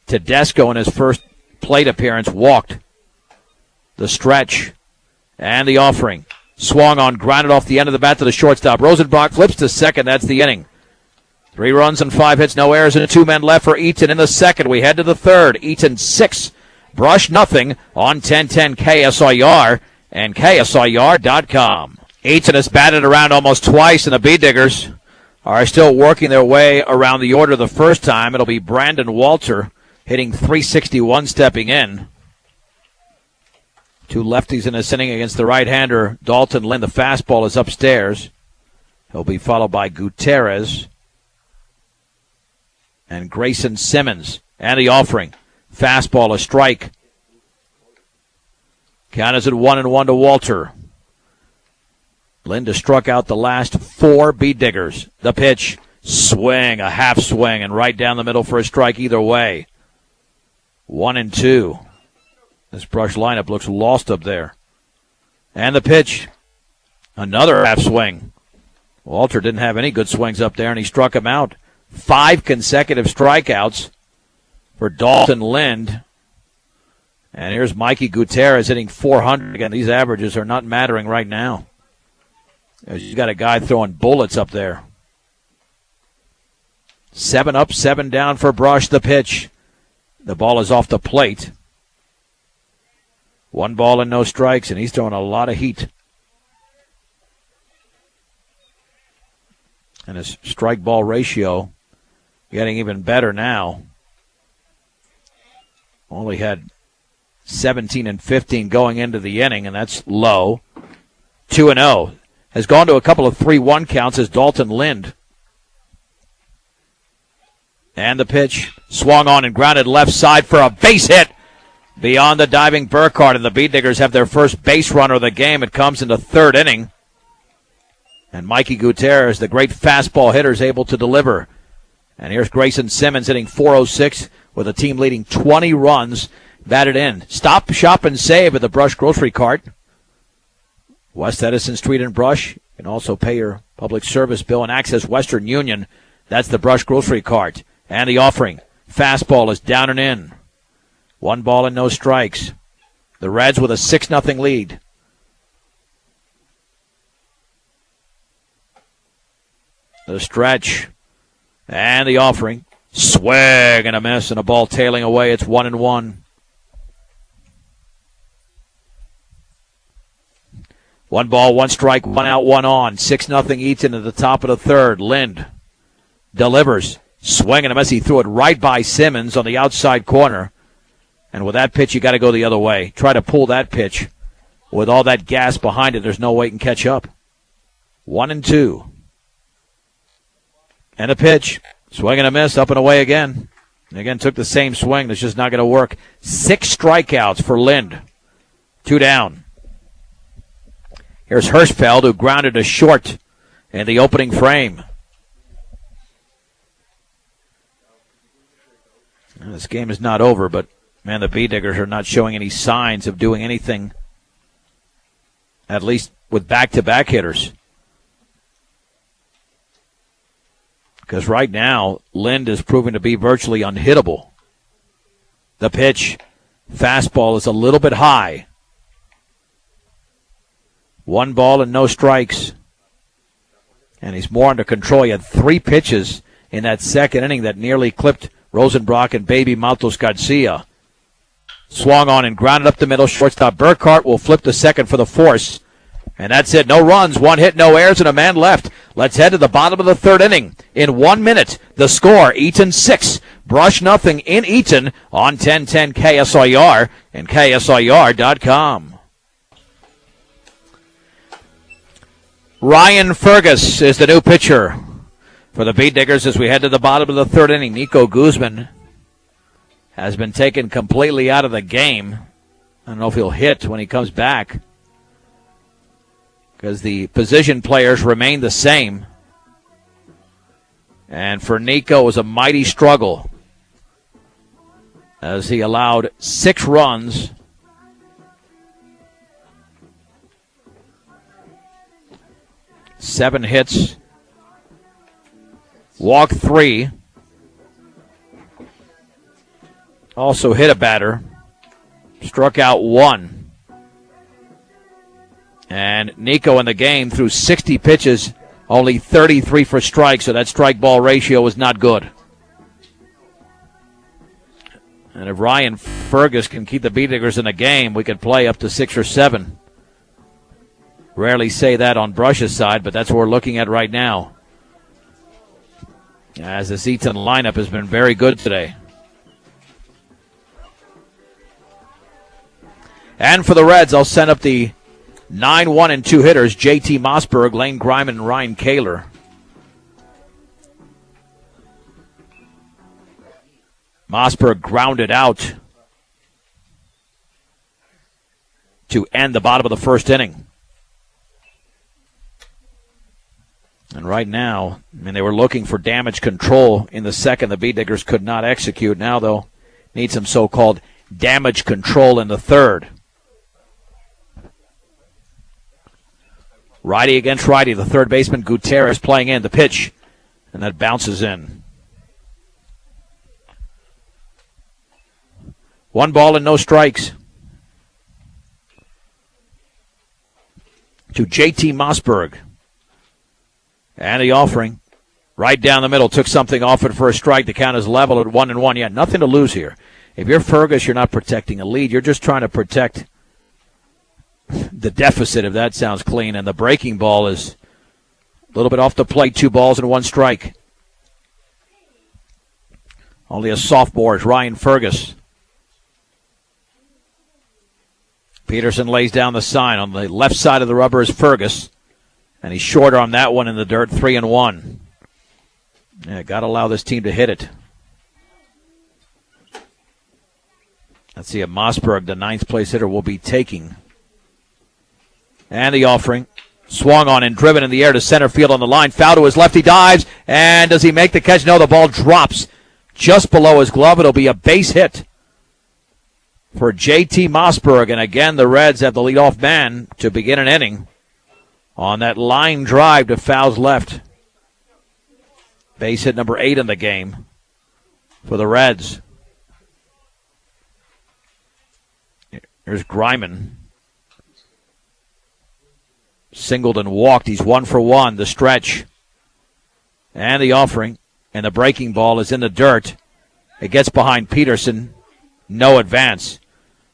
Tedesco in his first plate appearance walked. The stretch and the offering. Swung on, grounded off the end of the bat to the shortstop. Rosenbrock flips to second. That's the inning. 3 runs and 5 hits, no errors, and 2 men left for Eaton in the second. We head to the third. Eaton 6, Brush nothing on 1010 KSIR and KSIR.com. Eaton has batted around almost twice, and the Bee Diggers are still working their way around the order the first time. It'll be Brandon Walter hitting .361 stepping in. 2 lefties in this inning against the right-hander. Dalton Lind, the fastball is upstairs. He'll be followed by Gutierrez and Grayson Simmons. And the offering. Fastball, a strike. Count is at 1-1 to Walter. Linda struck out the last 4 Bee Diggers. The pitch. Swing, a half swing, and right down the middle for a strike either way. 1-2. This Brush lineup looks lost up there. And the pitch. Another half swing. Walter didn't have any good swings up there, and he struck him out. 5 consecutive strikeouts for Dalton Lind. And here's Mikey Gutierrez hitting .400. Again, these averages are not mattering right now. You got a guy throwing bullets up there. 7 up, 7 down for Brush. The pitch. The ball is off the plate. 1 ball and no strikes, and he's throwing a lot of heat. And his strike ball ratio getting even better now. Only had 17 and 15 going into the inning, and that's low. 2-0. Has gone to a couple of 3-1 counts as Dalton Lind And the pitch swung on and grounded left side for a base hit beyond the diving Burkhardt. And the Beat Diggers have their first base runner of the game. It comes in the third inning. And Mikey Gutierrez, the great fastball hitter, is able to deliver. And here's Grayson Simmons hitting .406 with a team leading 20 runs batted in. Stop, shop, and save at the Brush Grocery Cart. West Edison Street and Brush. You can also pay your public service bill and access Western Union. That's the Brush Grocery Cart. And the offering. Fastball is down and in. 1 ball and no strikes. The Reds with a 6-0 lead. The stretch. And the offering. Swing and a miss and a ball tailing away. It's 1-1. 1 ball, 1 strike, 1 out, 1 on. 6-0 Eaton at the top of the third. Lind delivers. Swing and a miss. He threw it right by Simmons on the outside corner. And with that pitch, you got to go the other way. Try to pull that pitch. With all that gas behind it, there's no way you can catch up. 1-2. And a pitch. Swing and a miss. Up and away again. And again, took the same swing. That's just not going to work. 6 strikeouts for Lind. 2 down. Here's Hirschfeld, who grounded a short in the opening frame. Well, this game is not over, but, man, the Beat Diggers are not showing any signs of doing anything, at least with back-to-back hitters. Because right now, Lind is proving to be virtually unhittable. The pitch, fastball is a little bit high. 1 ball and no strikes. And he's more under control. He had 3 pitches in that second inning that nearly clipped Rosenbrock and baby Maltos Garcia. Swung on and grounded up the middle. Shortstop Burkhardt will flip the second for the force. And that's it. No runs, 1 hit, no errors, and a man left. Let's head to the bottom of the third inning. In 1 minute, the score, Eaton 6, Brush nothing in Eaton on 1010 KSIR and KSIR.com. Ryan Fergus is the new pitcher for the Beat Diggers as we head to the bottom of the third inning. Nico Guzman has been taken completely out of the game. I don't know if he'll hit when he comes back because the position players remain the same. And for Nico, it was a mighty struggle as he allowed 6 runs. Seven hits, walked 3, also hit a batter, struck out 1. And Nico in the game threw 60 pitches, only 33 for strikes, so that strike ball ratio was not good. And if Ryan Fergus can keep the Beat Diggers in the game, we could play up to 6 or 7. Rarely say that on Brush's side, but that's what we're looking at right now. As this Eaton lineup has been very good today. And for the Reds, I'll send up the 9-1-2 hitters, J.T. Mossberg, Lane Griman, and Ryan Kaler. Mossberg grounded out to end the bottom of the first inning. And right now, they were looking for damage control in the second. The Beat Diggers could not execute. Now they'll need some so-called damage control in the third. Righty against righty. The third baseman, Gutierrez, playing in the pitch. And that bounces in. 1 ball and no strikes to J.T. Mossberg. And the offering, right down the middle, took something off it for a strike. The count is level at 1-1. Yeah, nothing to lose here. If you're Fergus, you're not protecting a lead. You're just trying to protect the deficit, if that sounds clean. And the breaking ball is a little bit off the plate. 2 balls and 1 strike. Only a sophomore is Ryan Fergus. Peterson lays down the sign. On the left side of the rubber is Fergus. And he's shorter on that one in the dirt, 3-1. Yeah, got to allow this team to hit it. Let's see if Mossberg, the ninth place hitter, will be taking. And the offering. Swung on and driven in the air to center field on the line. Foul to his left. He dives. And does he make the catch? No, the ball drops just below his glove. It'll be a base hit for J.T. Mossberg. And again, the Reds have the leadoff man to begin an inning on that line drive to Fowl's left. Base hit number 8 in the game for the Reds. Here's Griman. Singled and walked. He's 1 for 1. The stretch. And the offering. And the breaking ball is in the dirt. It gets behind Peterson. No advance.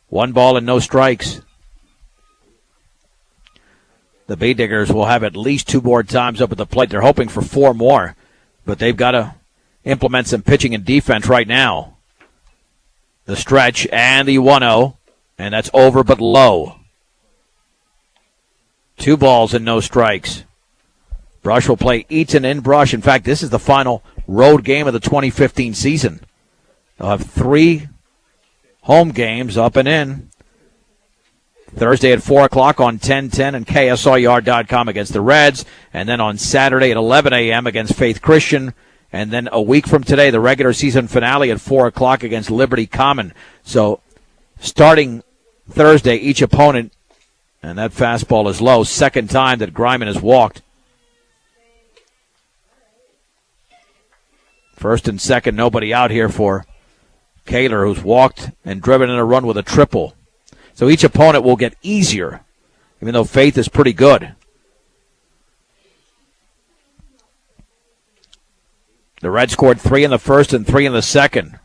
1 ball and no strikes. The Bay Diggers will have at least 2 more times up at the plate. They're hoping for 4 more. But they've got to implement some pitching and defense right now. The stretch and the 1-0. And that's over but low. 2 balls and no strikes. Brush will play Eaton in Brush. In fact, this is the final road game of the 2015 season. They'll have 3 home games up and in. Thursday at 4 o'clock on 1010 and KSIR.com against the Reds. And then on Saturday at 11 a.m. against Faith Christian. And then a week from today, the regular season finale at 4 o'clock against Liberty Common. So starting Thursday, each opponent, and that fastball is low. Second time that Griman has walked. First and second, nobody out here for Kaler, who's walked and driven in a run with a triple. So each opponent will get easier, even though Faith is pretty good. The Reds scored 3 in the first and 3 in the second.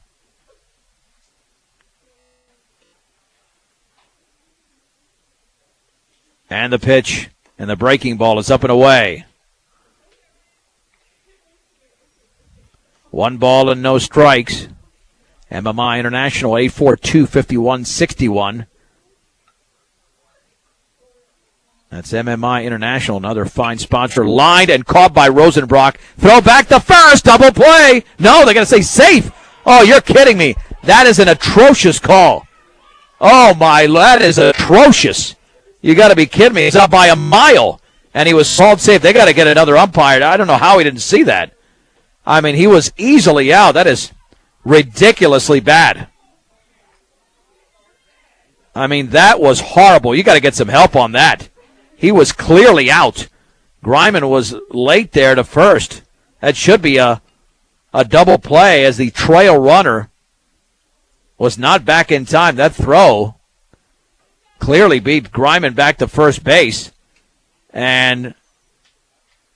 And the pitch and the breaking ball is up and away. 1 ball and no strikes. MMI International 842-5161. That's MMI International, another fine sponsor. Lined and caught by Rosenbrock. Throw back to first. Double play. No, they're going to say safe. Oh, you're kidding me. That is an atrocious call. Oh, my, that is atrocious. You got to be kidding me. He's up by a mile, and he was called safe. They got to get another umpire. I don't know how he didn't see that. I mean, he was easily out. That is ridiculously bad. I mean, that was horrible. You got to get some help on that. He was clearly out. Griman was late there to first. That should be a double play as the trail runner was not back in time. That throw clearly beat Griman back to first base. And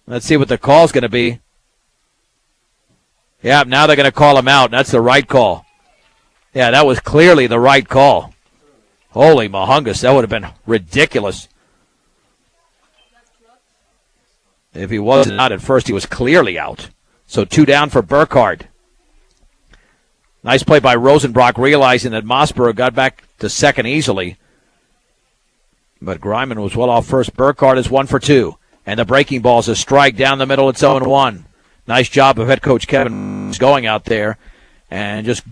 let's see what the call's going to be. Yeah, now they're going to call him out. That's the right call. Yeah, that was clearly the right call. Holy mahungus, that would have been ridiculous. If he wasn't out at first, he was clearly out. So 2 down for Burkhardt. Nice play by Rosenbrock, realizing that Mossberg got back to second easily. But Griman was well off first. Burkhardt is 1 for 2. And the breaking ball is a strike down the middle. It's 0-1. Nice job of head coach Kevin going out there and just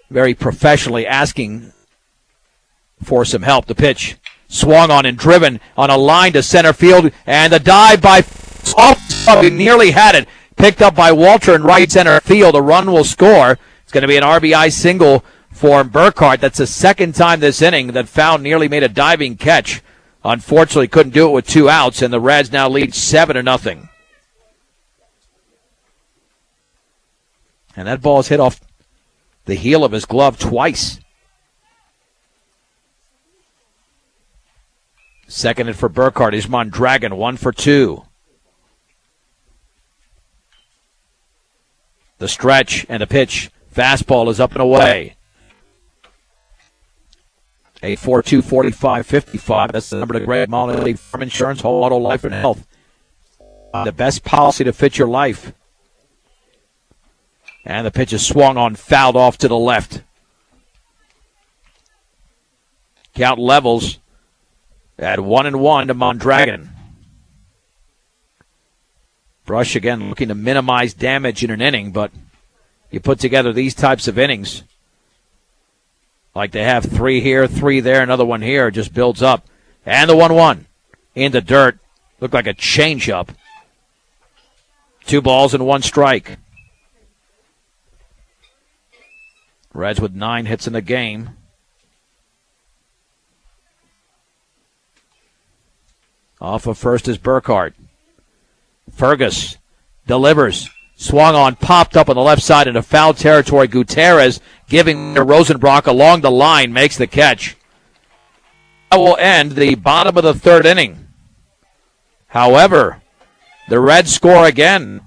very professionally asking for some help. The pitch swung on and driven on a line to center field, and the dive by he nearly had it. Picked up by Walter in right center field. A run will score. It's going to be an RBI single for Burkhardt. That's the second time this inning that Fowl nearly made a diving catch. Unfortunately, couldn't do it with 2 outs, and the Reds now lead 7-0. And that ball is hit off the heel of his glove twice. Seconded for Burkhardt is Mondragon, 1 for 2. The stretch and the pitch. Fastball is up and away. 842-4555. That's the number to Greg Molly Farm Insurance, Whole Auto Life and Health. The best policy to fit your life. And the pitch is swung on, fouled off to the left. Count levels at 1-1 to Mondragon. Brush again looking to minimize damage in an inning, but you put together these types of innings, like they have 3 here, 3 there, another one here. It just builds up. And the 1-1 in the dirt. Looked like a changeup. 2 balls and 1 strike. Reds with 9 hits in the game. Off of first is Burkhart. Fergus delivers. Swung on, popped up on the left side into foul territory. Gutierrez giving to Rosenbrock along the line, makes the catch. That will end the bottom of the 3rd inning. However, the Reds score again.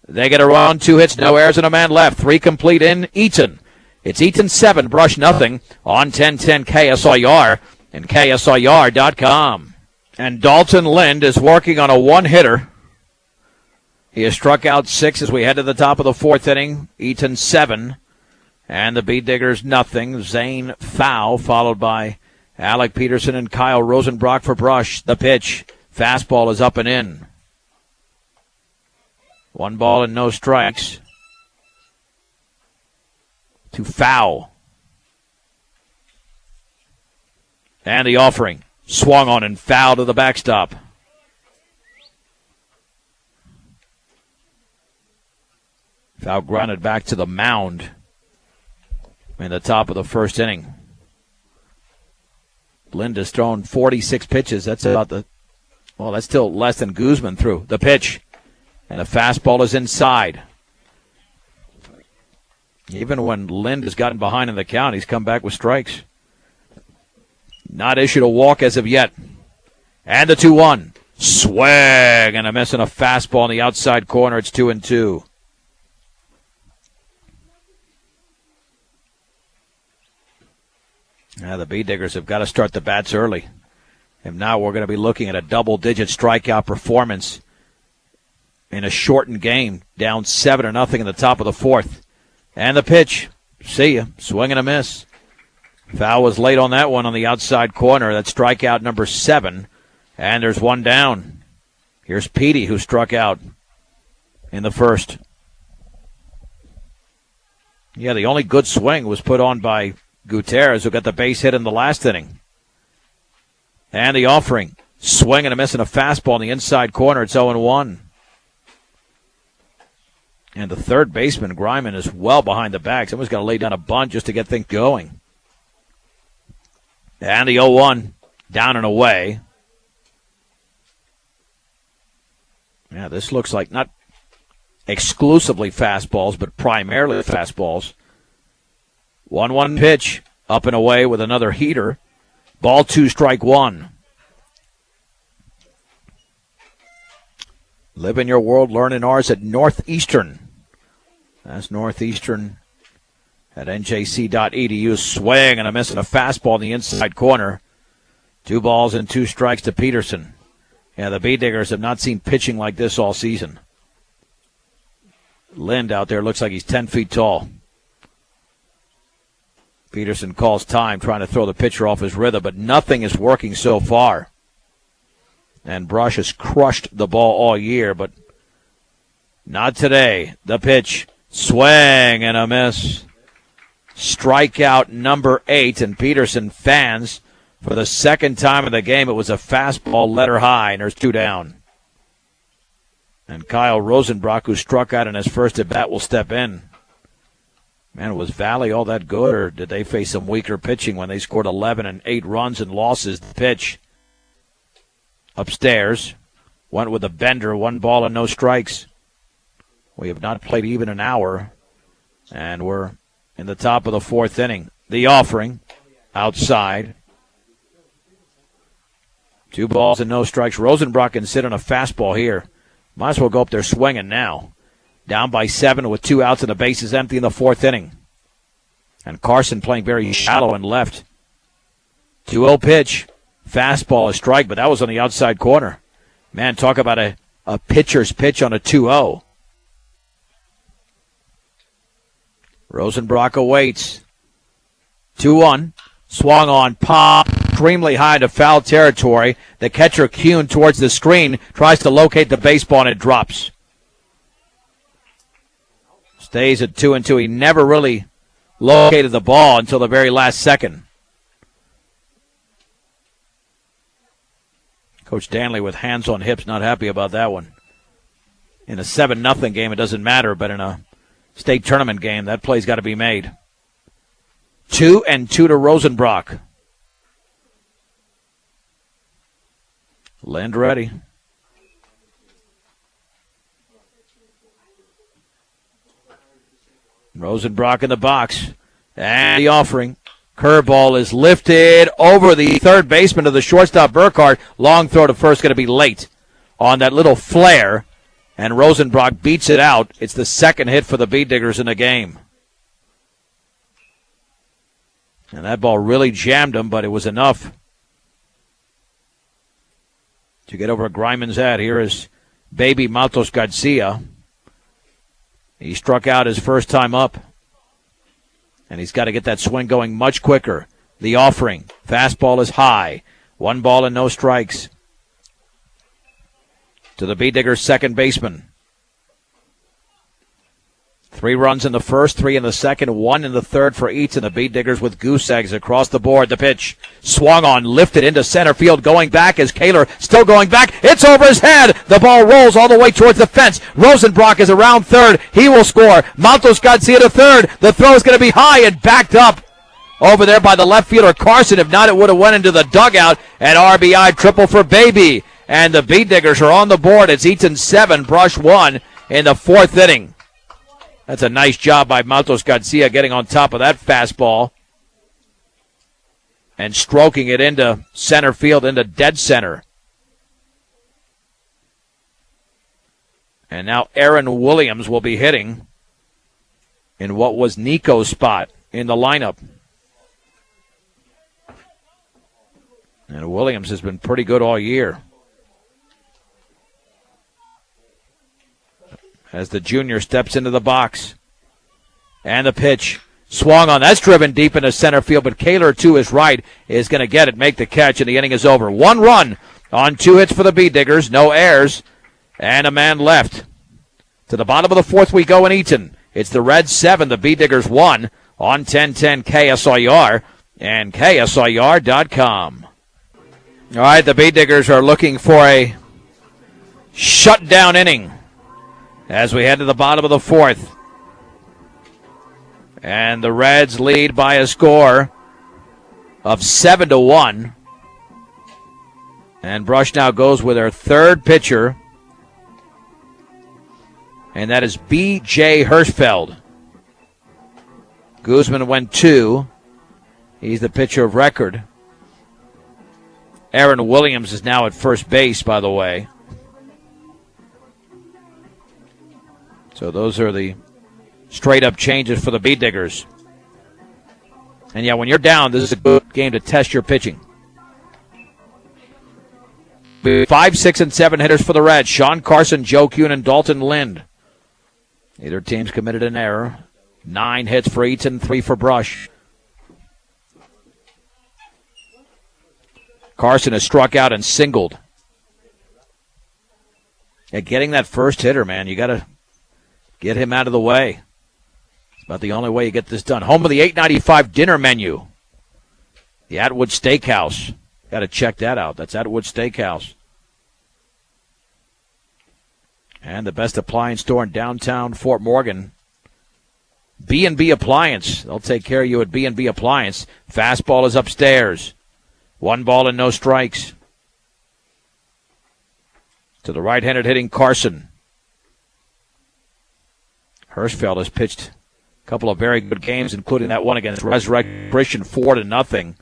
They get a run, 2 hits, no errors, and a man left. 3 complete in Eaton. It's Eaton 7, Brush nothing on 1010 KSIR and KSIR.com. And Dalton Lind is working on a 1-hitter. He has struck out 6 as we head to the top of the 4th inning. Eaton 7, and the Bee Diggers nothing. Zane foul, followed by Alec Peterson and Kyle Rosenbrock for Brush. The pitch, fastball is up and in. 1 ball and no strikes. To foul. And the offering, swung on and foul to the backstop. Foul grounded back to the mound in the top of the 1st inning. Lind has thrown 46 pitches. That's about that's still less than Guzman threw. The pitch, and the fastball is inside. Even when Lind has gotten behind in the count, he's come back with strikes. Not issued a walk as of yet. And the 2-1. Swing and a miss on a fastball in the outside corner. It's 2-2. Now the Bee Diggers have got to start the bats early. If not, we're going to be looking at a double-digit strikeout performance in a shortened game, down 7-0 in the top of the 4th. And the pitch, see ya, swing and a miss. Foul was late on that one on the outside corner. That's strikeout number 7, and there's 1 down. Here's Petey, who struck out in the 1st. Yeah, the only good swing was put on by Gutierrez, who got the base hit in the last inning. And the offering, swing and a miss and a fastball in the inside corner. It's 0-1. And the third baseman, Greiman, is well behind the bag. Someone's got to lay down a bunt just to get things going. And the 0-1, down and away. Yeah, this looks like not exclusively fastballs, but primarily fastballs. 1-1 pitch, up and away with another heater. Ball 2, strike 1. Live in your world, learn in ours at Northeastern. That's Northeastern at njc.edu. Swing and a miss and a fastball in the inside corner. 2 balls and 2 strikes to Peterson. Yeah, the Bee Diggers have not seen pitching like this all season. Lind out there looks like he's 10 feet tall. Peterson calls time, trying to throw the pitcher off his rhythm, but nothing is working so far. And Brush has crushed the ball all year, but not today. The pitch, swing and a miss. Strikeout number 8, and Peterson fans for the second time in the game. It was a fastball, letter high, and there's 2 down. And Kyle Rosenbrock, who struck out in his first at bat, will step in. Man, was Valley all that good, or did they face some weaker pitching when they scored 11 and 8 runs and losses? The pitch upstairs went with a bender, 1 ball and no strikes. We have not played even an hour, and we're in the top of the 4th inning. The offering outside. 2 balls and no strikes. Rosenbrock can sit on a fastball here. Might as well go up there swinging now. Down by 7 with 2 outs and the bases empty in the 4th inning. And Carson playing very shallow and left. 2-0 pitch. Fastball, a strike, but that was on the outside corner. Man, talk about a pitcher's pitch on a 2-0. Rosenbrock awaits. 2-1. Swung on, pop, extremely high to foul territory. The catcher, Kuhn, towards the screen, tries to locate the baseball, and it drops. Stays at 2-2. He never really located the ball until the very last second. Coach Danley with hands on hips, not happy about that one. In a 7-0 game, it doesn't matter, but in a state tournament game, that play's got to be made. 2-2 to Rosenbrock. Lind ready. Rosenbrock in the box. And the offering. Curveball is lifted over the third baseman of the shortstop, Burkhardt. Long throw to first, going to be late on that little flare. And Rosenbrock beats it out. It's the second hit for the Bee Diggers in the game. And that ball really jammed him, but it was enough to get over Griman's head. Here is baby Matos Garcia. He struck out his first time up. And he's got to get that swing going much quicker. The offering. Fastball is high. 1 ball and no strikes. To the Bee Diggers' second baseman. 3 runs in the first, 3 in the second, 1 in the third for Eaton. The Bee Diggers with goose eggs across the board. The pitch swung on, lifted into center field. Going back is Kaler, still going back. It's over his head. The ball rolls all the way towards the fence. Rosenbrock is around third. He will score. Matos Garcia to third. The throw is going to be high and backed up over there by the left fielder Carson. If not, it would have went into the dugout. An RBI triple for Baby. And the Bee Diggers are on the board. It's Eaton 7, Brush 1 in the 4th inning. That's a nice job by Matos Garcia getting on top of that fastball and stroking it into center field, into dead center. And now Aaron Williams will be hitting in what was Nico's spot in the lineup. And Williams has been pretty good all year. As the junior steps into the box. And the pitch swung on. That's driven deep into center field, but Kaler to his right is going to get it, make the catch, and the inning is over. 1 run on 2 hits for the Bee Diggers, no errors, and a man left. To the bottom of the 4th we go in Eaton. It's the Reds 7, the Bee Diggers 1 on 1010 KSIR and KSIR.com. All right, the Bee Diggers are looking for a shutdown inning as we head to the bottom of the 4th. And the Reds lead by a score of 7-1. And Brush now goes with their third pitcher. And that is B.J. Hirschfeld. Guzman went 2. He's the pitcher of record. Aaron Williams is now at first base, by the way. So those are the straight-up changes for the Bee Diggers. And, yeah, when you're down, this is a good game to test your pitching. 5, 6, and 7 hitters for the Reds. Sean Carson, Joe Kuhn, and Dalton Lind. Neither team's committed an error. 9 hits for Eaton, 3 for Brush. Carson has struck out and singled. Yeah, getting that first hitter, man, you got to get him out of the way. It's about the only way you get this done. Home of the $8.95 dinner menu. The Atwood Steakhouse. Got to check that out. That's Atwood Steakhouse. And the best appliance store in downtown Fort Morgan. B&B Appliance. They'll take care of you at B&B Appliance. Fastball is upstairs. 1 ball and no strikes. To the right-handed hitting Carson. Hirschfeld has pitched a couple of very good games, including that one against Resurrection 4-0 a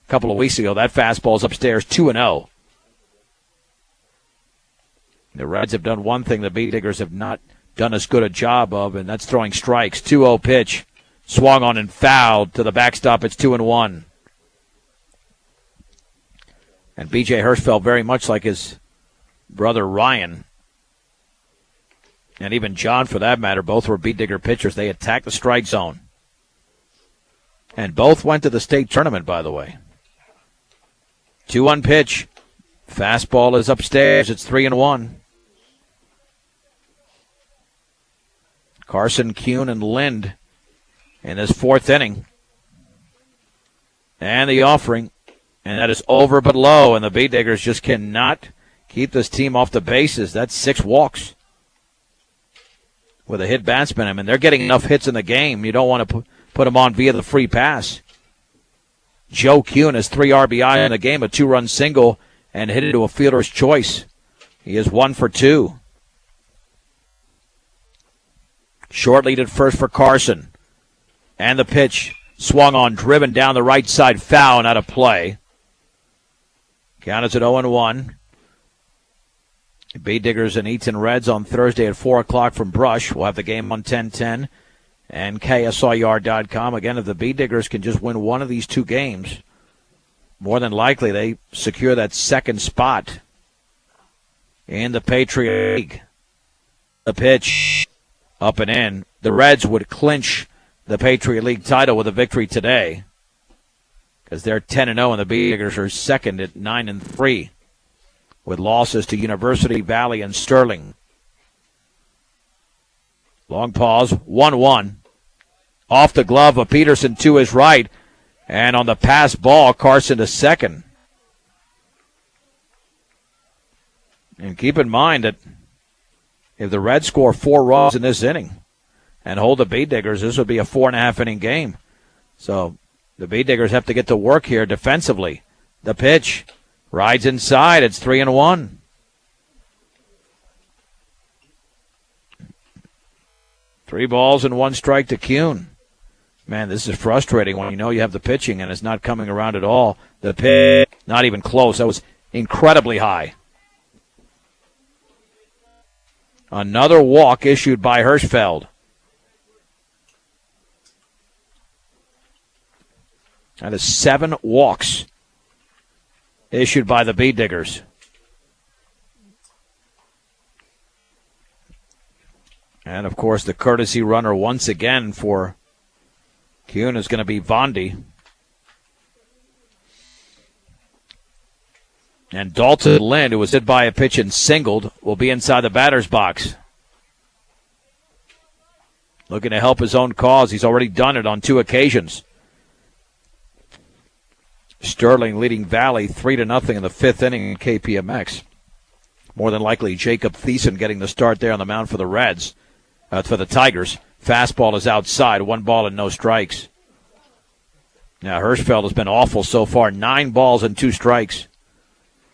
couple of weeks ago. That fastball is upstairs, 2-0. The Reds have done one thing the Bee Diggers have not done as good a job of, and that's throwing strikes. 2-0 pitch, swung on and fouled to the backstop. It's 2-1. And B.J. Hirschfeld, very much like his brother Ryan, and even John, for that matter, both were Bee Digger pitchers. They attacked the strike zone. And both went to the state tournament, by the way. 2-1 pitch. Fastball is upstairs. It's 3-1. Carson, Kuhn, and Lind in this fourth inning. And the offering. And that is over but low. And the Bee Diggers just cannot keep this team off the bases. That's 6 walks with a hit batsman. I mean, they're getting enough hits in the game. You don't want to put them on via the free pass. Joe Kuhn has 3 RBI in the game, a 2-run single, and hit it to a fielder's choice. He is 1 for 2. Short lead at first for Carson. And the pitch swung on, driven down the right side, foul and out of play. Count is at 0-1. Bee Diggers and Eaton Reds on Thursday at 4 o'clock from Brush. We'll have the game on 1010 and KSIR.com. Again, if the Bee Diggers can just win one of these 2 games, more than likely they secure that second spot in the Patriot League. The pitch up and in. The Reds would clinch the Patriot League title with a victory today because they're 10-0 and the Bee Diggers are second at 9-3 with losses to University Valley and Sterling. Long pause, 1-1. Off the glove of Peterson to his right, and on the pass ball, Carson to second. And keep in mind that if the Reds score 4 runs in this inning and hold the Bee Diggers, this would be a 4.5 inning game. So the Bee Diggers have to get to work here defensively. The pitch rides inside. It's 3-1. Three balls and 1 strike to Kuhn. Man, this is frustrating when you know you have the pitching and it's not coming around at all. The pitch, not even close. That was incredibly high. Another walk issued by Hirschfeld. That is 7 walks issued by the Bee Diggers. And, of course, the courtesy runner once again for Kuhn is going to be Vondi. And Dalton Lind, who was hit by a pitch and singled, will be inside the batter's box. Looking to help his own cause. He's already done it on 2 occasions. Sterling leading Valley 3-0 in the 5th inning in KPMX. More than likely, Jacob Thiessen getting the start there on the mound for the Reds, for the Tigers. Fastball is outside, 1 ball and no strikes. Now, Hirschfeld has been awful so far, 9 balls and 2 strikes.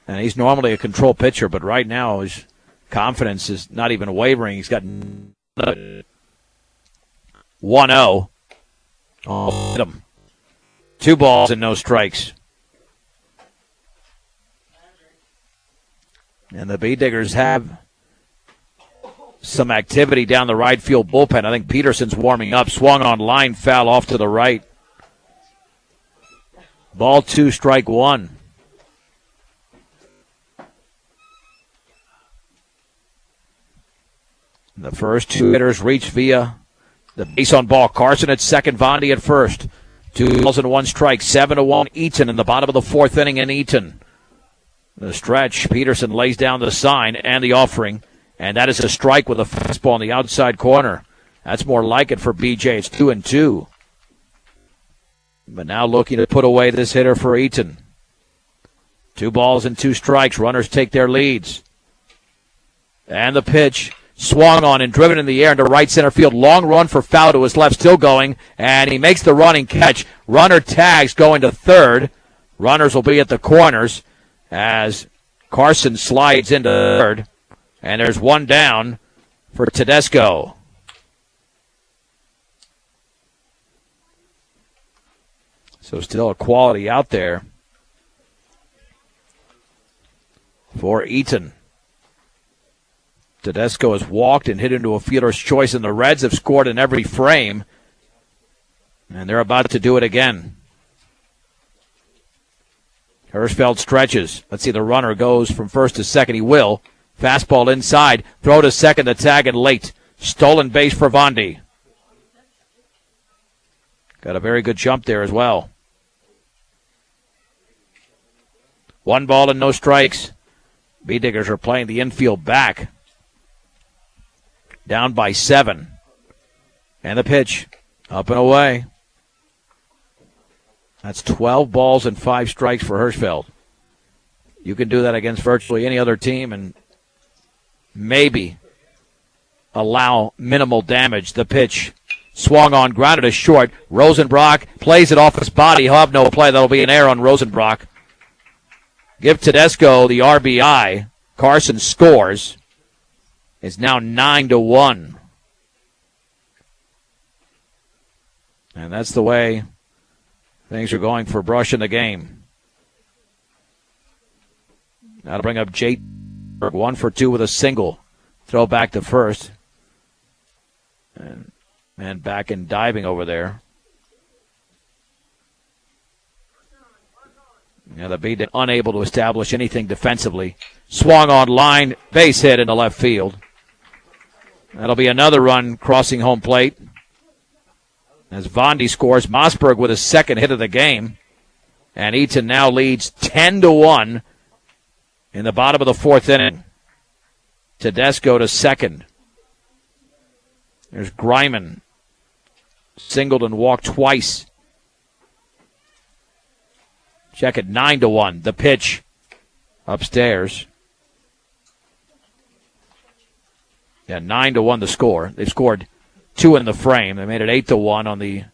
And he's normally a control pitcher, but right now his confidence is not even wavering. He's got 1-0. Oh, hit him. 2 balls and no strikes. And the Bee Diggers have some activity down the right field bullpen. I think Peterson's warming up. Swung on line, foul off to the right. Ball 2, strike 1. The first 2 hitters reach via the base on ball. Carson at second, Vondi at first. 2 balls and 1 strike. 7-1 Eaton in the bottom of the 4th inning in Eaton. The stretch, Peterson lays down the sign and the offering, and that is a strike with a fastball in the outside corner. That's more like it for BJ. It's 2-2. But now looking to put away this hitter for Eaton. 2 balls and 2 strikes. Runners take their leads. And the pitch swung on and driven in the air into right center field. Long run for foul to his left, still going, and he makes the running catch. Runner tags going to third. Runners will be at the corners as Carson slides into third. And there's 1 down for Tedesco. So still a quality out there for Eaton. Tedesco has walked and hit into a fielder's choice, and the Reds have scored in every frame. And they're about to do it again. Hirschfeld stretches. Let's see, the runner goes from first to second. He will. Fastball inside. Throw to second, the tag, and late. Stolen base for Vondi. Got a very good jump there as well. 1 ball and no strikes. Bee Diggers are playing the infield back. Down by 7. And the pitch. Up and away. That's 12 balls and 5 strikes for Hirschfeld. You can do that against virtually any other team and maybe allow minimal damage. The pitch swung on, grounded to short. Rosenbrock plays it off his body. He'll have no play. That'll be an error on Rosenbrock. Give Tedesco the RBI. Carson scores. It's now 9-1. And that's the way things are going for Brush in the game. That'll bring up Jake. 1 for 2 with a single. Throw back to first. And back and diving over there. Yeah, the Bee unable to establish anything defensively. Swung on line, base hit in the left field. That'll be another run crossing home plate. As Vondi scores, Mossberg with his second hit of the game. And Eaton now leads 10-1 in the bottom of the 4th inning. Tedesco to second. There's Greiman. Singled and walked twice. Check it, 9-1. The pitch upstairs. Yeah, 9-1 the score. They've scored 2 in the frame. They made it 8-1 on the.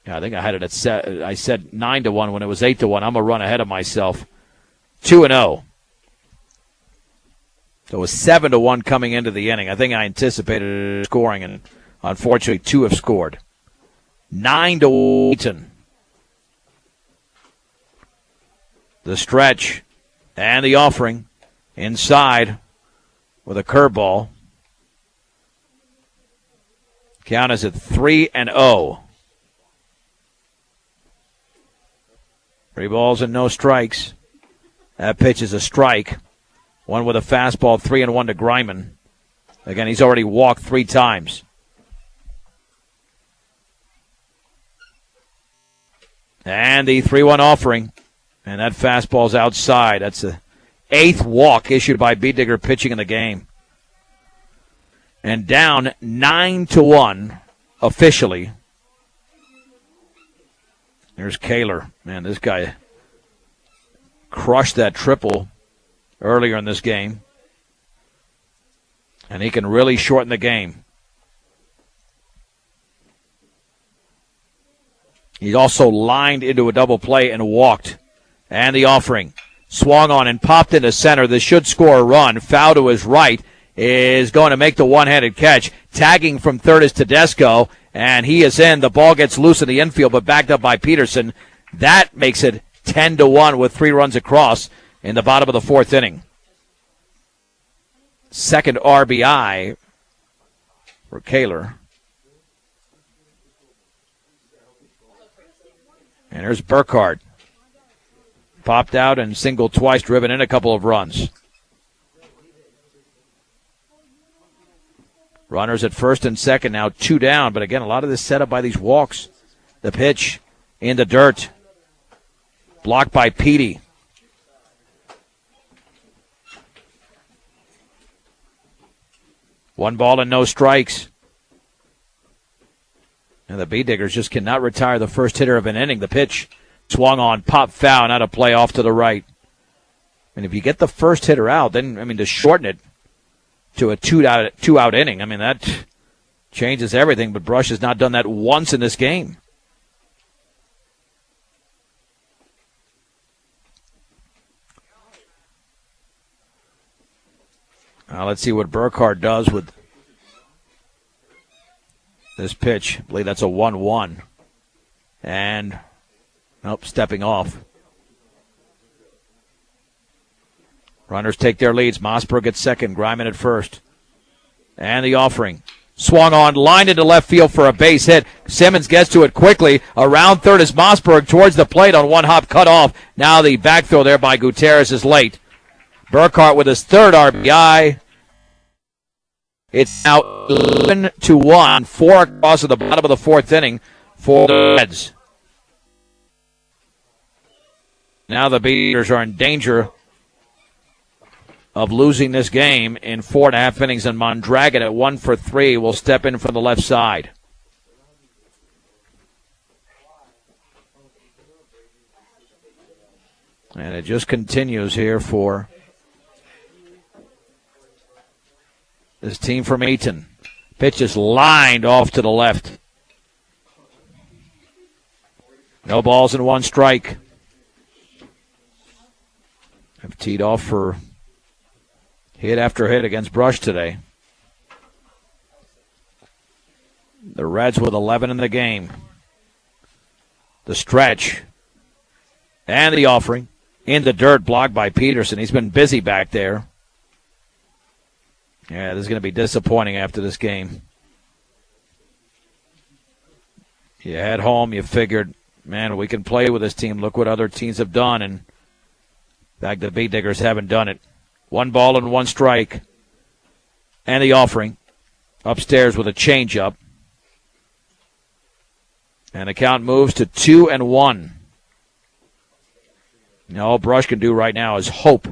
Yeah, I think I had it at. I said 9-1 when it was 8-1. I'm a run ahead of myself. 2-0. So it was 7-1 coming into the inning. I think I anticipated scoring, and unfortunately, 2 have scored. 9-1 Eaton. The stretch and the offering inside with a curveball. Count is at 3-0. 3 balls and no strikes. That pitch is a strike. 1 with a fastball, 3-1 to Greiman. Again, he's already walked 3 times. And the 3-1 offering. And that fastball's outside. That's the 8th walk issued by Beediger pitching in the game. And down 9-1 officially. There's Kaler. Man, this guy crushed that triple earlier in this game. And he can really shorten the game. He also lined into a double play and walked. And the offering. Swung on and popped into center. This should score a run. Foul to his right is going to make the one-handed catch. Tagging from third is Tedesco. And he is in. The ball gets loose in the infield, but backed up by Peterson. That makes it 10-1 with 3 runs across in the bottom of the 4th inning. Second RBI for Kaler. And there's Burkhardt. Popped out and singled twice, driven in a couple of runs. Runners at first and second, now 2 down. But again, a lot of this set up by these walks. The pitch in the dirt. Blocked by Petey. One ball and no strikes. And the Beediggers just cannot retire the first hitter of an inning. The pitch swung on, pop foul, not a play off to the right. And if you get the first hitter out, then, to shorten it to a two-out inning, that changes everything. But Brush has not done that once in this game. Let's see what Burkhardt does with this pitch. I believe that's a 1-1. And stepping off. Runners take their leads. Mossberg at second, Greiman at first. And the offering. Swung on, lined into left field for a base hit. Simmons gets to it quickly. Around third is Mossberg towards the plate on one hop cut off. Now the back throw there by Gutierrez is late. Burkhardt with his third RBI. It's now 11-1. 4 across at the bottom of the 4th inning for the Reds. Now the Beaters are in danger of losing this game in 4.5 innings, and Mondragon at 1 for 3 will step in from the left side. And it just continues here for this team from Eaton. Pitch is lined off to the left. No balls and one strike. Have teed off for hit after hit against Brush today. The Reds with 11 in the game. The stretch. And the offering. In the dirt, blocked by Peterson. He's been busy back there. Yeah, this is going to be disappointing after this game. You head home, you figured, man, we can play with this team. Look what other teams have done. And in fact, the Bee Diggers haven't done it. 1 ball and 1 strike. And the offering. Upstairs with a changeup. And the count moves to 2-1. All Brush can do right now is hope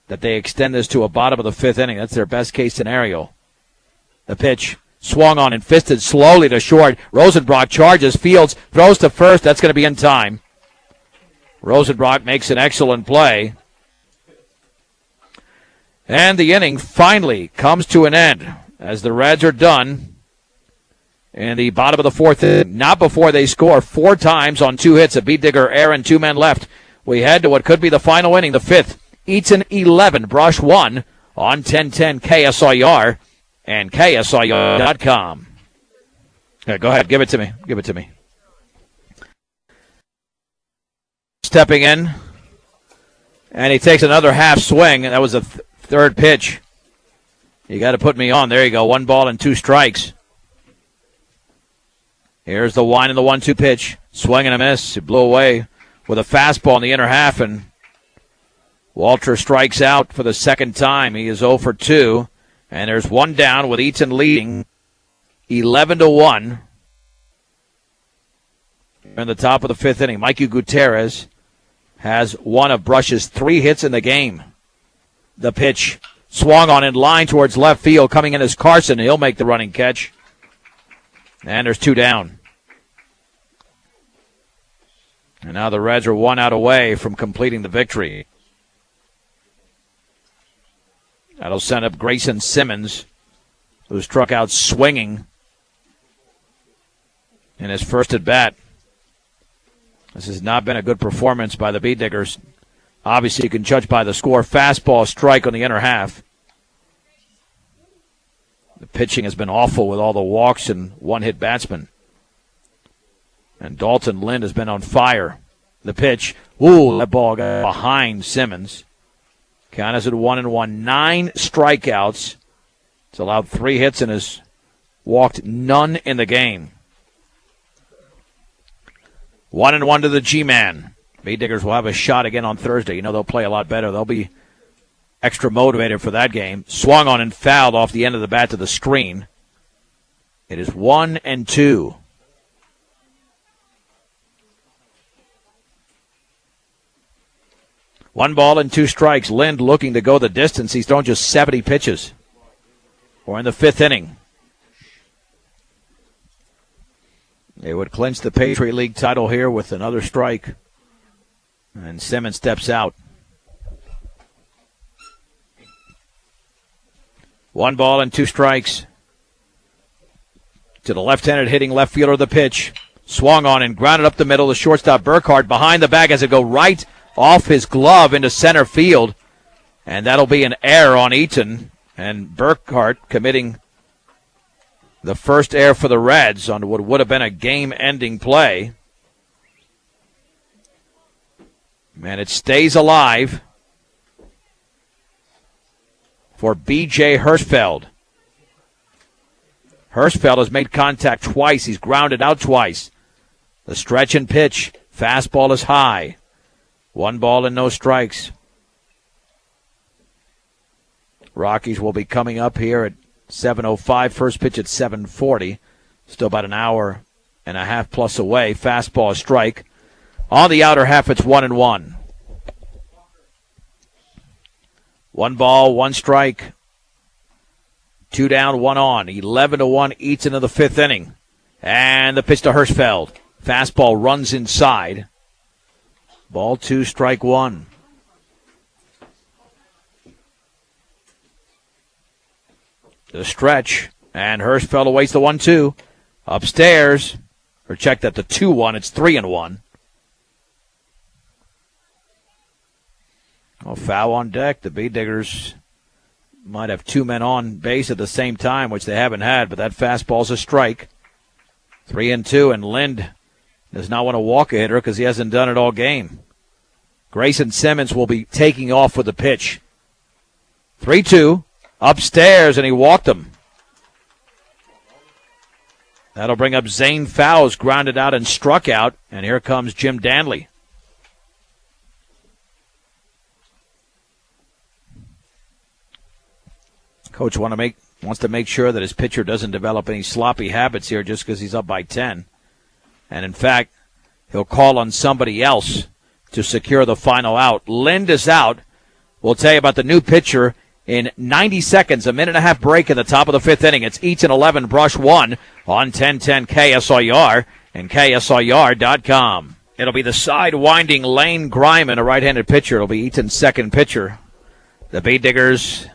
that they extend this to a bottom of the 5th inning. That's their best case scenario. The pitch swung on and fisted slowly to short. Rosenbrock charges, fields, throws to first. That's going to be in time. Rosenbrock makes an excellent play. And the inning finally comes to an end as the Reds are done in the bottom of the 4th inning. Not before they score 4 times on 2 hits. A Bee Digger error and 2 men left. We head to what could be the final inning, the 5th. Eaton 11, Brush 1 on 1010 KSIR and KSIR.com. Yeah, go ahead, give it to me. Give it to me. Stepping in, and he takes another half swing. That was the third pitch. You got to put me on. There you go, 1 ball and 2 strikes. Here's the wind and the 1-2 pitch. Swing and a miss. It blew away with a fastball in the inner half, and Walter strikes out for the second time. He is 0 for 2, and there's 1 down with Eaton leading 11-1. In the top of the 5th inning, Mikey Gutierrez has one of Brush's 3 hits in the game. The pitch swung on in line towards left field. Coming in is Carson. He'll make the running catch. And there's 2 down. And now the Reds are 1 out away from completing the victory. That'll send up Grayson Simmons, who struck out swinging in his first at bat. This has not been a good performance by the Bee Diggers. Obviously, you can judge by the score. Fastball strike on the inner half. The pitching has been awful with all the walks and 1-hit batsmen. And Dalton Lind has been on fire. The pitch. Ooh, that ball got behind Simmons. Count is at 1-1. 9 strikeouts. It's allowed 3 hits and has walked none in the game. 1-1 to the G-Man. Bee Diggers will have a shot again on Thursday. You know they'll play a lot better. They'll be extra motivated for that game. Swung on and fouled off the end of the bat to the screen. It is 1-2. One ball and 2 strikes. Lind looking to go the distance. He's thrown just 70 pitches. We're in the 5th inning. They would clinch the Patriot League title here with another strike. And Simmons steps out. 1 ball and 2 strikes. To the left-handed hitting left fielder, the pitch. Swung on and grounded up the middle. The shortstop Burkhardt behind the bag as it go right off his glove into center field. And that'll be an error on Eaton. And Burkhardt committing the first error for the Reds on what would have been a game-ending play. And it stays alive for B.J. Hirschfeld. Hirschfeld has made contact twice. He's grounded out twice. The stretch and pitch. Fastball is high. 1 ball and no strikes. Rockies will be coming up here at 7:05. First pitch at 7:40. Still about an hour and a half plus away. Fastball strike. On the outer half, it's 1-1. 1 ball, 1 strike. 2 down, 1 on. 11-1 Eats into the 5th inning. And the pitch to Hirschfeld. Fastball runs inside. Ball 2, strike 1. The stretch, and Hirschfeld awaits the 1-2. Upstairs, or check that, the 2-1. It's 3-1. Well, foul on deck. The Bee Diggers might have 2 men on base at the same time, which they haven't had, but that fastball's a strike. 3-2, and Lind does not want to walk a hitter because he hasn't done it all game. Grayson Simmons will be taking off with the pitch. 3-2, upstairs, and he walked him. That'll bring up Zane Fowles, grounded out and struck out, and here comes Jim Danley. Coach wants to make sure that his pitcher doesn't develop any sloppy habits here just because he's up by 10. And, in fact, he'll call on somebody else to secure the final out. Lind is out. We'll tell you about the new pitcher in 90 seconds, a minute and a half break in the top of the 5th inning. It's Eaton 11, Brush 1 on 1010 KSIR and KSIR.com. It'll be the side-winding Lane Greiman, a right-handed pitcher. It'll be Eaton's second pitcher. The Bee Diggers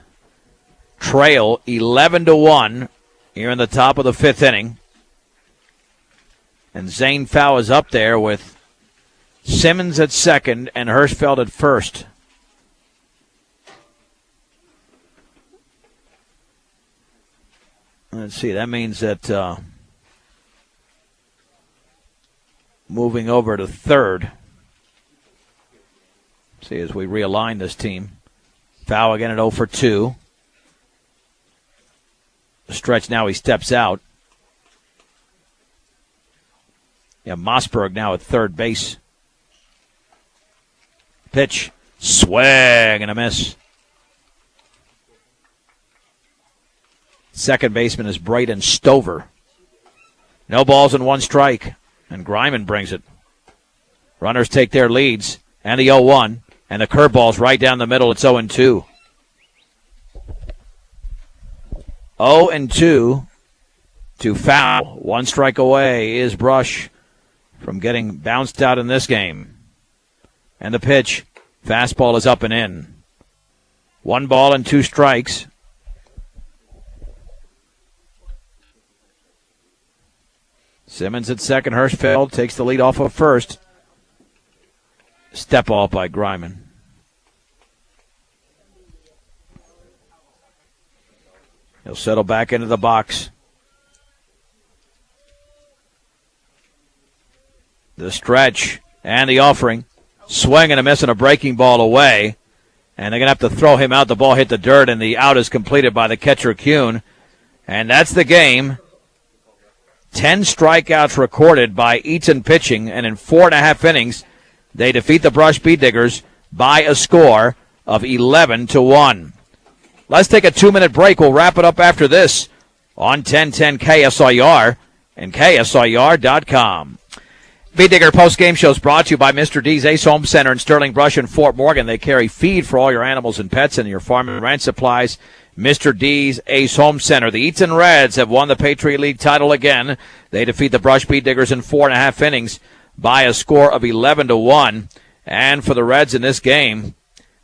trail 11-1 here in the top of the 5th inning. And Zane Fow is up there with Simmons at second and Hirschfeld at first. Let's see, that means that moving over to third. See, as we realign this team. Foul again at 0 for 2. The stretch now, he steps out. Yeah, Mossberg now at third base. Pitch, swing and a miss. Second baseman is Braden Stover. No balls and 1 strike, and Greiman brings it. Runners take their leads, and the 0-1, and the curveball's right down the middle. It's 0-2. 0-2 to Foul. 1 strike away is Brush from getting bounced out in this game. And the pitch, fastball is up and in. 1 ball and 2 strikes. Simmons at second. Hirschfeld takes the lead off of first. Step off by Greiman. He'll settle back into the box. The stretch and the offering. Swing and a miss and a breaking ball away. And they're going to have to throw him out. The ball hit the dirt, and the out is completed by the catcher, Kuhn. And that's the game. 10 strikeouts recorded by Eaton pitching, and in 4.5 innings, they defeat the Brush Bee Diggers by a score of 11-1. Let's take a 2-minute break. We'll wrap it up after this on 1010 KSIR and KSIR.com. Bee Digger post-game show is brought to you by Mr. D's Ace Home Center in Sterling Brush and Fort Morgan. They carry feed for all your animals and pets and your farm and ranch supplies. Mr. D's Ace Home Center. The Eaton Reds have won the Patriot League title again. They defeat the Brush Bee Diggers in 4.5 innings by a score of 11-1. And for the Reds in this game,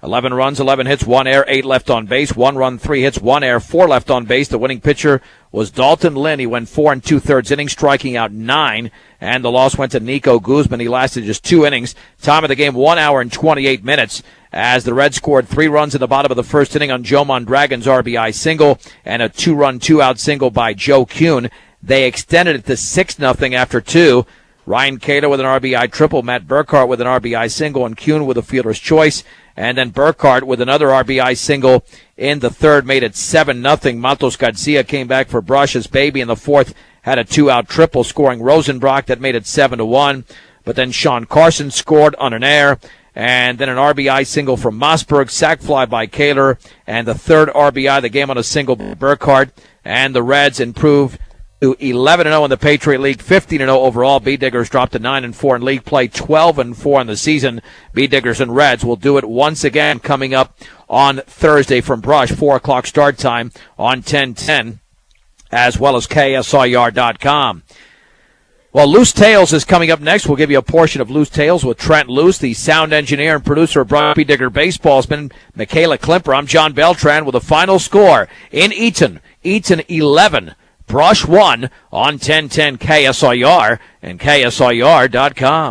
11 runs, 11 hits, 1 error, 8 left on base, 1 run, 3 hits, 1 error, 4 left on base. The winning pitcher was Dalton Lynn. He went 4 2/3 innings, striking out 9. And the loss went to Nico Guzman. He lasted just 2 innings. Time of the game, 1 hour and 28 minutes. As the Reds scored 3 runs in the bottom of the first inning on Joe Mondragon's RBI single and a 2-run, 2-out single by Joe Kuhn. They extended it to 6-0 after 2. Ryan Cato with an RBI triple, Matt Burkhart with an RBI single, and Kuhn with a fielder's choice. And then Burkhart with another RBI single in the third made it 7-0. Matos Garcia came back for Brush. His baby in the fourth had a 2-out triple, scoring Rosenbrock. That made it 7-1. But then Sean Carson scored on an error. And then an RBI single from Mossberg, sac fly by Kaler, and the third RBI, the game on a single by Burkhart. And the Reds improved to 11-0 in the Patriot League, 15-0 overall. Bee Diggers dropped to 9-4 in league play, 12-4 in the season. Bee Diggers and Reds will do it once again coming up on Thursday from Brush, 4 o'clock start time on 1010, as well as KSIR.com. Well, Loose Tales is coming up next. We'll give you a portion of Loose Tales with Trent Loose, the sound engineer and producer of Broadway Digger Baseballsman, Michaela Klimper. I'm John Beltran with a final score in Eaton. Eaton 11, Brush 1 on 1010 KSIR and KSIR.com.